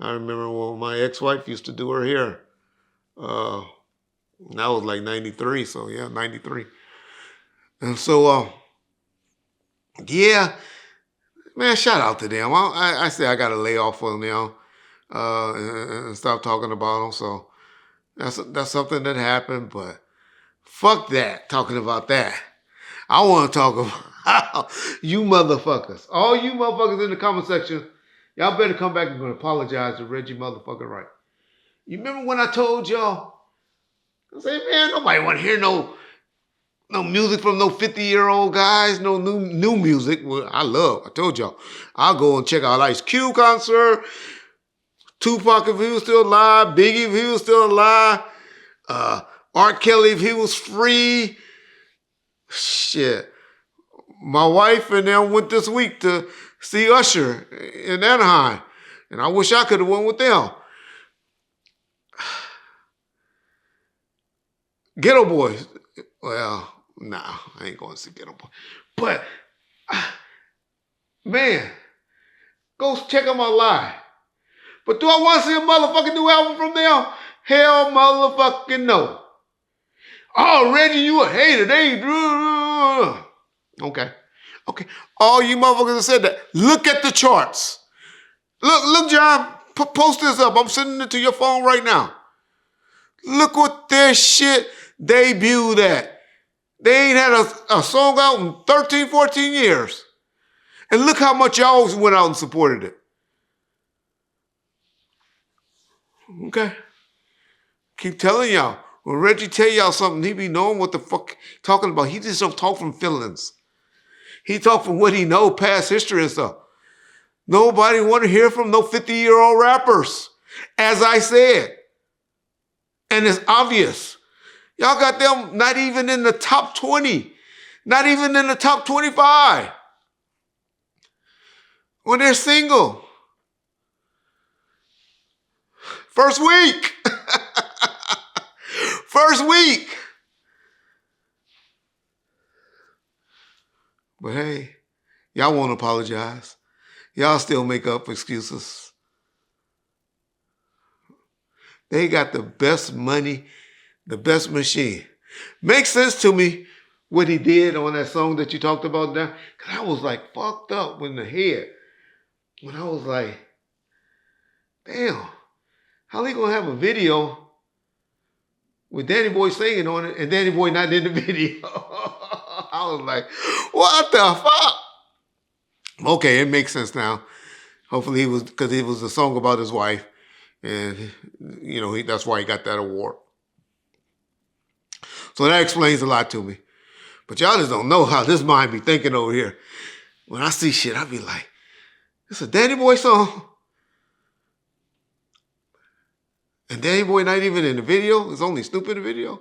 S2: I remember when my ex-wife used to do her hair. That was like 93, so yeah, 93. And so, yeah, man, shout out to them. I say I got to lay off on them and stop talking about them. So that's something that happened, but fuck that, talking about that. I want to talk about you motherfuckers. All you motherfuckers in the comment section, y'all better come back and apologize to Reggie motherfucking Wright. You remember when I told y'all, I said, man, nobody want to hear no music from no 50-year-old guys, no new music. Well, I told y'all, I'll go and check out Ice Cube concert, Tupac if he was still alive, Biggie if he was still alive, R. Kelly if he was free. Shit. My wife and them went this week to see Usher in Anaheim. And I wish I could have went with them. Ghetto Boys. Well, nah, I ain't going to see Ghetto Boys. But, man, go check out my live. But do I want to see a motherfucking new album from them? Hell motherfucking no. Oh, Reggie, you a hater. Okay. All you motherfuckers that said that, look at the charts. Look, John, post this up. I'm sending it to your phone right now. Look what their shit debuted at. They ain't had a song out in 13, 14 years. And look how much y'all went out and supported it. Okay. Keep telling y'all. When Reggie tell y'all something, he be knowing what the fuck he talking about. He just don't talk from feelings. He talk from what he know, past history and stuff. Nobody want to hear from no 50-year-old rappers, as I said. And it's obvious. Y'all got them not even in the top 20, not even in the top 25. When they're single. First week. First week. But hey, y'all won't apologize. Y'all still make up excuses. They got the best money, the best machine. Makes sense to me what he did on that song that you talked about there. Because I was like fucked up in the head. When I was like, damn, how they going to have a video with Danny Boy singing on it and Danny Boy not in the video? I was like, what the fuck? Okay, it makes sense now. Hopefully because it was a song about his wife. And, you know, that's why he got that award. So that explains a lot to me. But y'all just don't know how this mind be thinking over here. When I see shit, I be like, it's a Danny Boy song. And Danny Boy not even in the video. It's only Snoop in the video.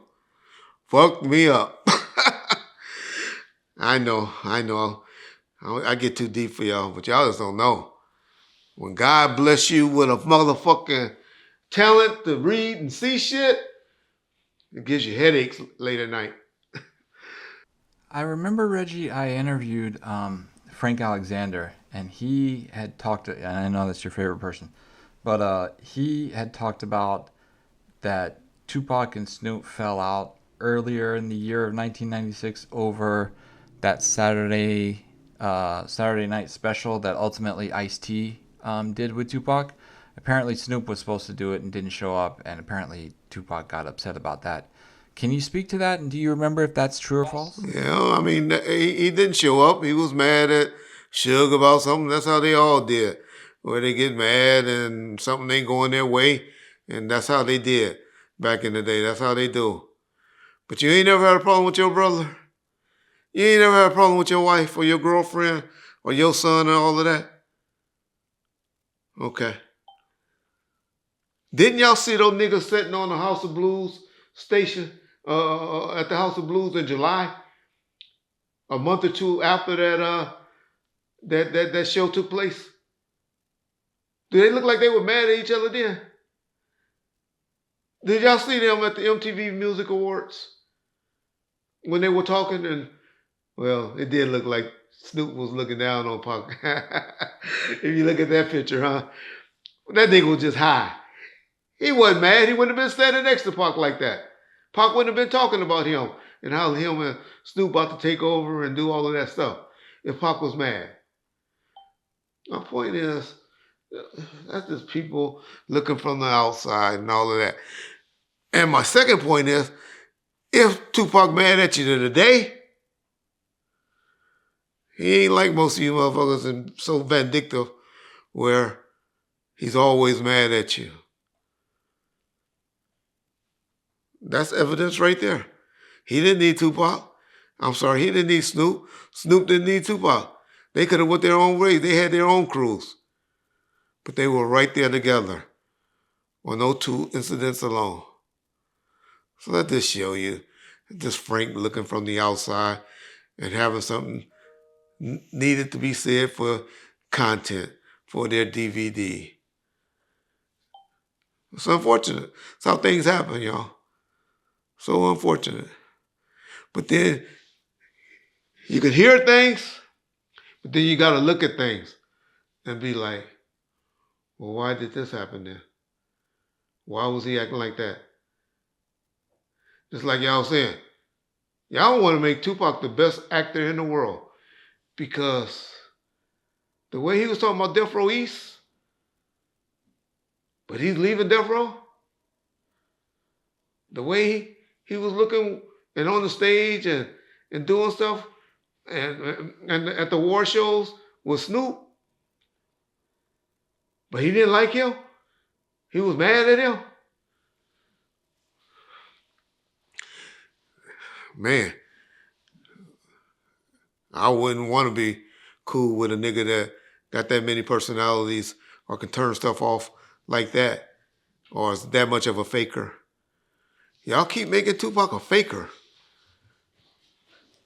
S2: Fucked me up. I know. I get too deep for y'all, but y'all just don't know. When God bless you with a motherfucking talent to read and see shit, it gives you headaches late at night.
S1: I remember, Reggie, I interviewed Frank Alexander, and he had talked, and I know that's your favorite person, but he had talked about that Tupac and Snoop fell out earlier in the year of 1996 over that Saturday night special that ultimately Ice-T did with Tupac. Apparently Snoop was supposed to do it and didn't show up, and apparently Tupac got upset about that. Can you speak to that, and do you remember if that's true or false?
S2: Yeah, I mean, he didn't show up. He was mad at Suge about something. That's how they all did. Where they get mad and something ain't going their way, and that's how they did back in the day. That's how they do. But you ain't never had a problem with your brother? You ain't never had a problem with your wife or your girlfriend or your son and all of that? Okay. Didn't y'all see those niggas sitting on the House of Blues station at the House of Blues in July? A month or two after that show took place? Do they look like they were mad at each other then? Did y'all see them at the MTV Music Awards? When they were talking and, well, it did look like Snoop was looking down on Pac. If you look at that picture, huh? That nigga was just high. He wasn't mad. He wouldn't have been standing next to Pac like that. Pac wouldn't have been talking about him and how him and Snoop about to take over and do all of that stuff if Pac was mad. My point is, that's just people looking from the outside and all of that. And my second point is, if Tupac mad at you today, he ain't like most of you motherfuckers and so vindictive where he's always mad at you. That's evidence right there. He didn't need Tupac. I'm sorry, he didn't need Snoop. Snoop didn't need Tupac. They could have went their own ways. They had their own crews. But they were right there together. on those 2 incidents alone. So let this show you, just Frank looking from the outside and having something needed to be said for content for their DVD. It's unfortunate. It's how things happen, y'all. So unfortunate. But then you can hear things, but then you got to look at things and be like, well, why did this happen then? Why was he acting like that? Just like y'all saying, y'all want to make Tupac the best actor in the world because the way he was talking about Death Row East, but he's leaving Death Row, the way he was looking and on the stage and doing stuff and at the war shows with Snoop, but he didn't like him. He was mad at him. Man, I wouldn't want to be cool with a nigga that got that many personalities or can turn stuff off like that or is that much of a faker. Y'all keep making Tupac a faker.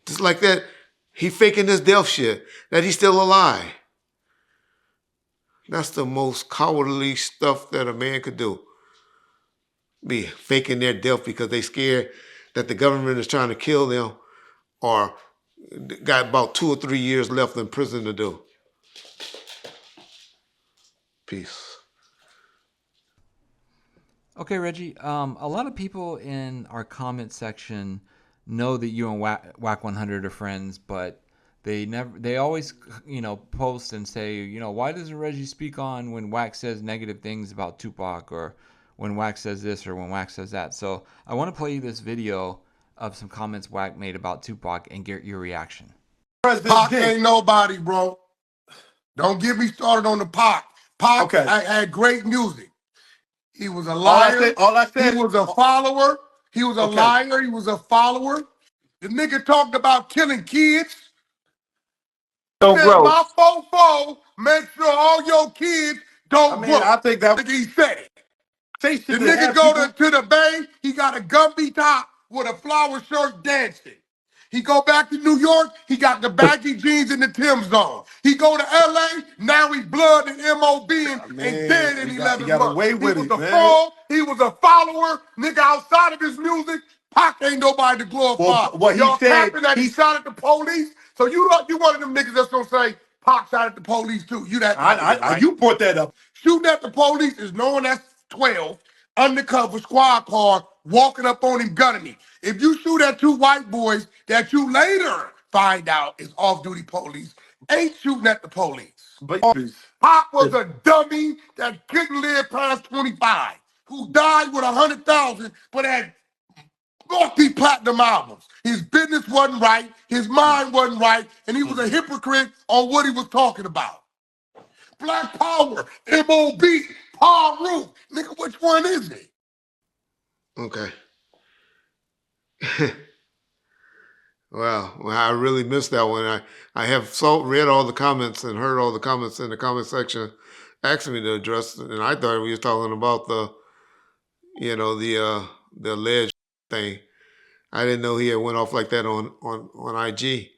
S2: Just like that, he faking this death shit, that he's still alive. That's the most cowardly stuff that a man could do. Be faking their death because they scared that the government is trying to kill them or got about 2 or 3 years left in prison to do. Peace.
S1: Okay, Reggie. A lot of people in our comment section know that you and Wack 100 are friends, but they always, post and say, why doesn't Reggie speak on when Wack says negative things about Tupac or when Wack says this or when Wack says that? So I want to play you this video of some comments Wack made about Tupac and get your reaction.
S12: Pac ain't nobody, bro. Don't get me started on the Pac. Pac had great music. He was a liar.
S13: All I said,
S12: he was a follower. He was a liar. He was a follower. The nigga talked about killing kids.
S13: Don't
S12: Said,
S13: grow.
S12: my fofo, make sure all your kids don't grow.
S13: I think that
S12: he said it.
S13: The
S12: nigga go to the Bay, he got a Gumby top with a flower shirt dancing. He go back to New York, he got the baggy jeans in the Tim's on. He go to LA, now he blood and MOB and dead in 11 months.
S13: Away with
S12: he was
S13: it,
S12: a
S13: man.
S12: fraud, he was a follower, nigga outside of his music. Pac ain't nobody to glorify.
S13: Well, what he
S12: Y'all
S13: said,
S12: capping that he shot at the police, so you one of them niggas that's gonna say Pac shot at the police too. You that
S13: you brought that up.
S12: Shooting at the police is known as 12, undercover squad car, walking up on him, gunning him. If you shoot at 2 white boys that you later find out is off-duty police, ain't shooting at the police.
S13: But
S12: Pac was a dummy that couldn't live past 25, who died with 100,000, but had multi-platinum albums. His business wasn't right, his mind wasn't right, and he was a hypocrite on what he was talking about. Black Power, MOB, Paul Root. Nigga, which one is it?
S2: Okay. Well, I really missed that one. I have read all the comments and heard all the comments in the comment section asking me to address, and I thought we was talking about the alleged thing. I didn't know he had went off like that on IG.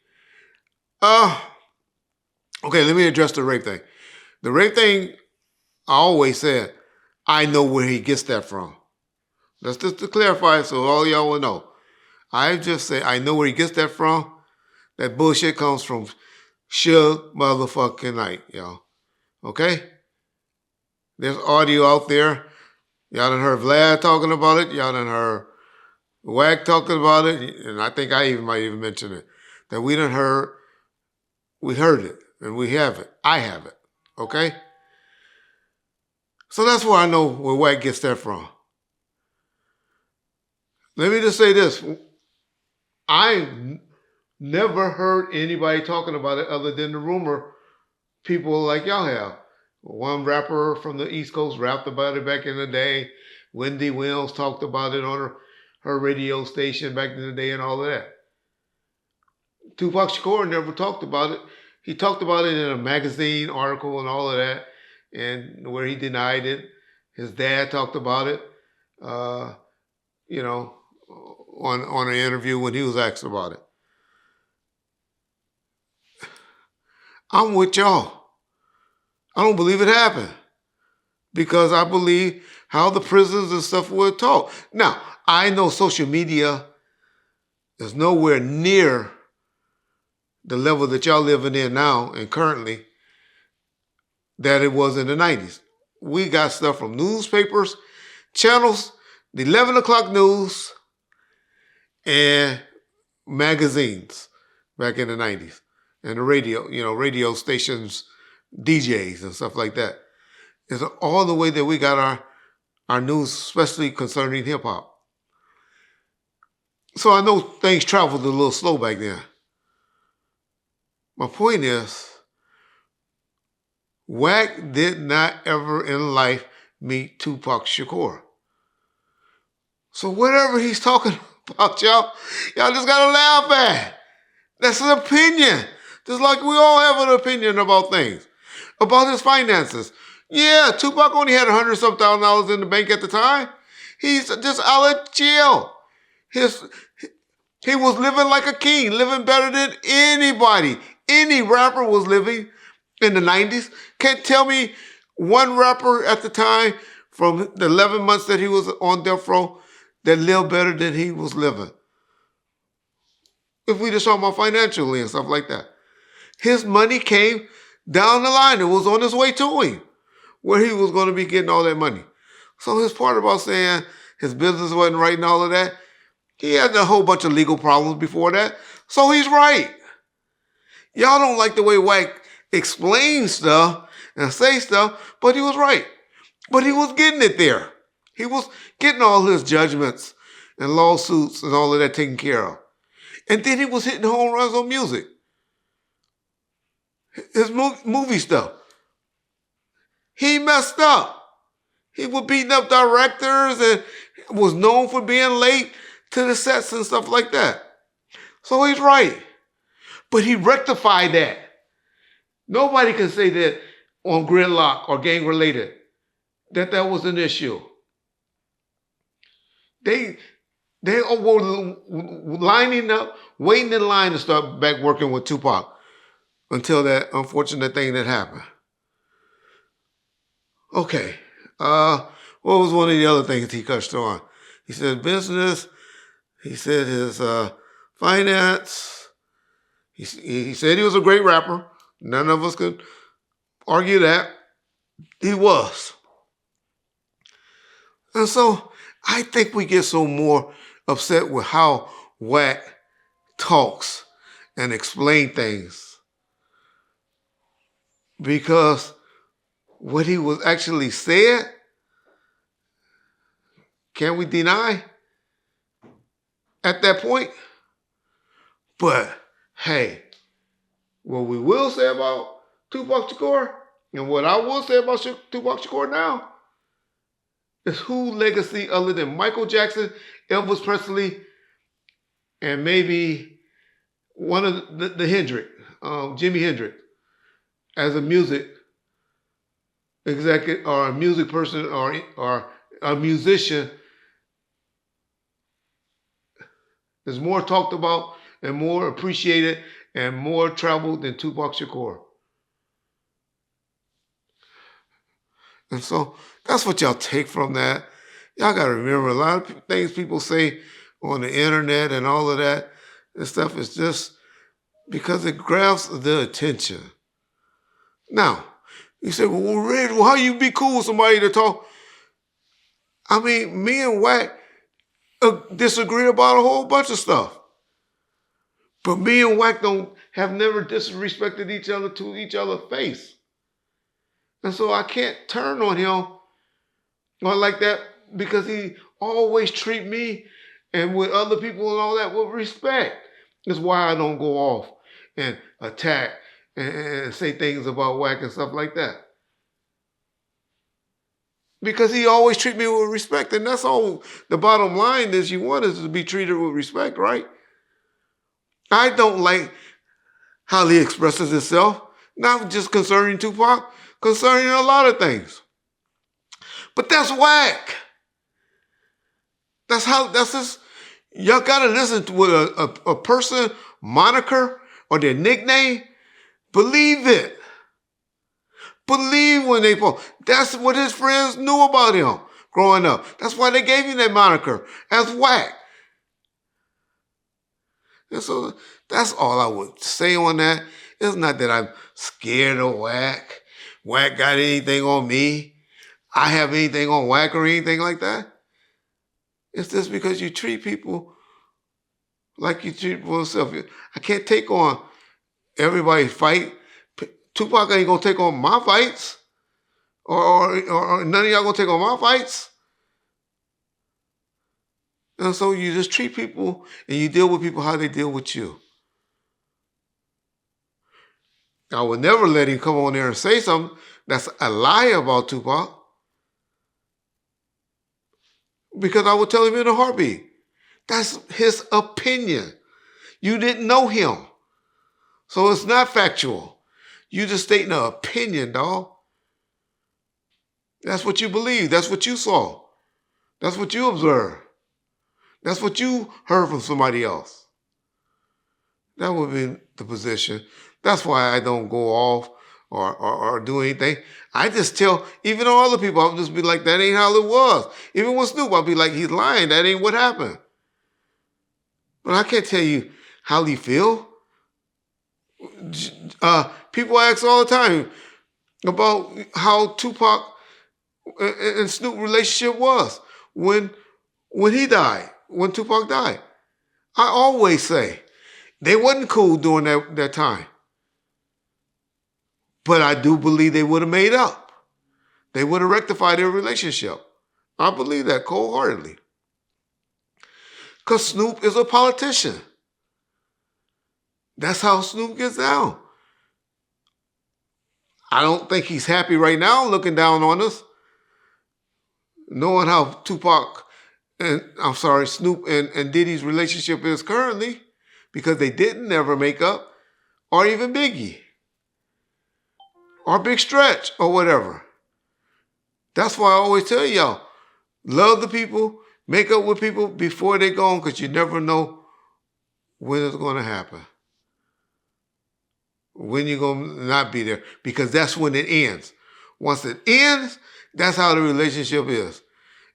S2: Okay, let me address the rape thing. The rape thing, I always said, I know where he gets that from. That's just to clarify so all y'all will know. I just say I know where he gets that from. That bullshit comes from Suge motherfucking Knight, y'all. Okay? There's audio out there. Y'all done heard Vlad talking about it. Y'all done heard Wack talking about it. And I think I might even mention it. That we heard it. And we have it. I have it. Okay? So that's where I know where Wack gets that from. Let me just say this. I never heard anybody talking about it other than the rumor people like y'all have. One rapper from the East Coast rapped about it back in the day. Wendy Williams talked about it on her radio station back in the day and all of that. Tupac Shakur never talked about it. He talked about it in a magazine article and all of that, and where he denied it His dad talked about it, you know, on an interview when he was asked about it. I'm with y'all. I don't believe it happened because I believe how the prisons and stuff were taught. Now, I know social media is nowhere near the level that y'all living in now and currently that it was in the 90s. We got stuff from newspapers, channels, the 11 o'clock news, and magazines back in the 90s. And the radio, you know, radio stations, DJs and stuff like that. It's all the way that we got our news, especially concerning hip hop. So I know things traveled a little slow back then. My point is, Wack did not ever in life meet Tupac Shakur. So whatever he's talking about, y'all just gotta laugh at. That's an opinion. Just like we all have an opinion about things. About his finances. Yeah, Tupac only had $100,000 in the bank at the time. He's just out of jail. He was living like a king, living better than anybody. Any rapper was living in the 90s. Can't tell me one rapper at the time from the 11 months that he was on death row that lived better than he was living. If we just talk about financially and stuff like that. His money came down the line. It was on its way to him, where he was going to be getting all that money. So his part about saying his business wasn't right and all of that, he had a whole bunch of legal problems before that. So he's right. Y'all don't like the way Wack explains stuff and say stuff, but he was right. But he was getting it there. He was getting all his judgments and lawsuits and all of that taken care of. And then he was hitting home runs on music. His movie stuff. He messed up. He was beating up directors and was known for being late to the sets and stuff like that. So he's right. But he rectified that. Nobody can say that on Gridlock or Gang Related that was an issue. They were lining up, waiting in line to start back working with Tupac until that unfortunate thing that happened. Okay. What was one of the other things he touched on? He said business. He said his finance. He said he was a great rapper. None of us could argue that. He was. And so I think we get so more upset with how Wack talks and explain things. Because what he was actually said, can we deny at that point? But hey, what we will say about Tupac Shakur, and what I will say about Tupac Shakur now, is who legacy other than Michael Jackson, Elvis Presley, and maybe one of the Hendrix, Jimi Hendrix, as a music executive or a music person or a musician is more talked about and more appreciated and more traveled than Tupac Shakur. And so that's what y'all take from that. Y'all got to remember a lot of things people say on the internet and all of that and stuff is just because it grabs the attention. Now, you say, well, Red, how you be cool with somebody to talk? I mean, me and Wack disagree about a whole bunch of stuff. But me and Wack have never disrespected each other to each other's face. And so I can't turn on him like that because he always treat me and with other people and all that with respect. That's why I don't go off and attack and say things about Wack and stuff like that. Because he always treat me with respect. And that's all the bottom line is you want is to be treated with respect, right? I don't like how he expresses himself, not just concerning Tupac, concerning a lot of things. But that's Wack. That's this. Y'all gotta listen to what a person moniker or their nickname. Believe it. Believe when they post. That's what his friends knew about him growing up. That's why they gave him that moniker as Wack. And so that's all I would say on that. It's not that I'm scared of Wack. Wack got anything on me. I have anything on Wack or anything like that. It's just because you treat people like you treat yourself. I can't take on everybody's fight. Tupac ain't gonna take on my fights. Or none of y'all gonna take on my fights. And so you just treat people and you deal with people how they deal with you. I would never let him come on there and say something that's a lie about Tupac. Because I would tell him in a heartbeat. That's his opinion. You didn't know him. So it's not factual. You just stating an opinion, dog. That's what you believe. That's what you saw. That's what you observed. That's what you heard from somebody else. That would be the position. That's why I don't go off or do anything. I just tell, even all other people, I'll just be like, that ain't how it was. Even with Snoop, I'll be like, he's lying. That ain't what happened. But I can't tell you how he feel. People ask all the time about how Tupac and Snoop relationship was when he died, when Tupac died. I always say they wasn't cool during that time. But I do believe they would have made up. They would have rectified their relationship. I believe that cold-heartedly. Because Snoop is a politician. That's how Snoop gets down. I don't think he's happy right now looking down on us, knowing how Snoop and Diddy's relationship is currently, because they didn't never make up, or even Biggie, or Big Stretch, or whatever. That's why I always tell y'all, love the people, make up with people before they go on, because you never know when it's going to happen. When you're going to not be there, because that's when it ends. Once it ends, that's how the relationship is.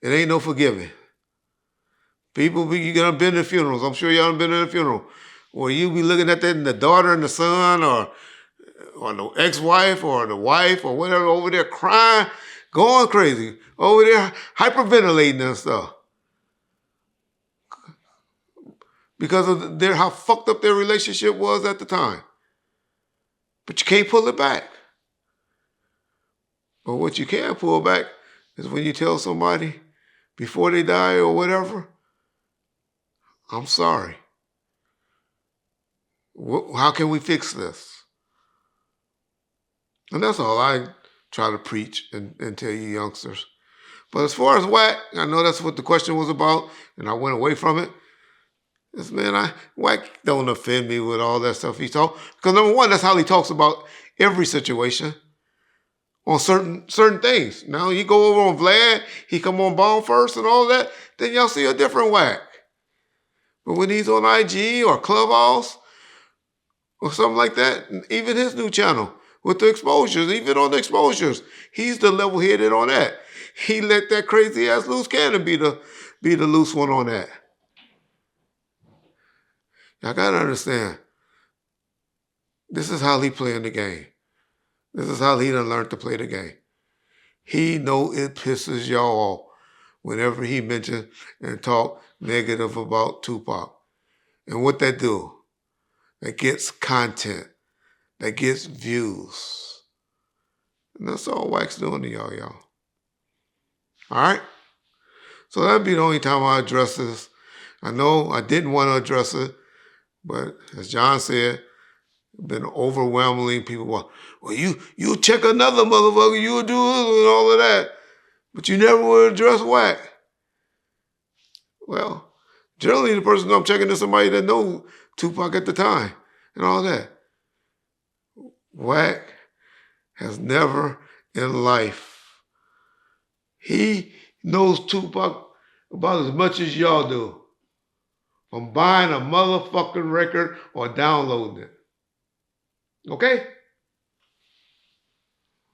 S2: It ain't no forgiving. People, you gonna been to funerals. I'm sure y'all been to a funeral where you be looking at that and the daughter and the son or the ex-wife or the wife or whatever over there crying, going crazy, over there hyperventilating and stuff. Because of how fucked up their relationship was at the time. But you can't pull it back. But what you can pull back is when you tell somebody before they die or whatever, I'm sorry. How can we fix this? And that's all I try to preach and tell you youngsters. But as far as Wack, I know that's what the question was about, and I went away from it. Wack don't offend me with all that stuff he talks. Because number one, that's how he talks about every situation on certain things. Now, you go over on Vlad, he come on Bomb First and all that, then y'all see a different Wack. But when he's on IG or Clubhouse or something like that, even his new channel with the exposures, even on the exposures, he's the level-headed on that. He let that crazy-ass loose cannon be the loose one on that. Y'all gotta understand, this is how he playing the game. This is how he done learned to play the game. He know it pisses y'all off whenever he mention and talk negative about Tupac. And what that do? That gets content. That gets views. And that's all Wack's doing to y'all. All right? So that'd be the only time I address this. I know I didn't want to address it, but as John said, been overwhelmingly people want, well, you check another motherfucker, you'll do this and all of that, but you never would address Wack. Well, generally the person I'm checking is somebody that know Tupac at the time and all that. Wack has never in life, He knows Tupac about as much as y'all do. From buying a motherfucking record or downloading it. Okay?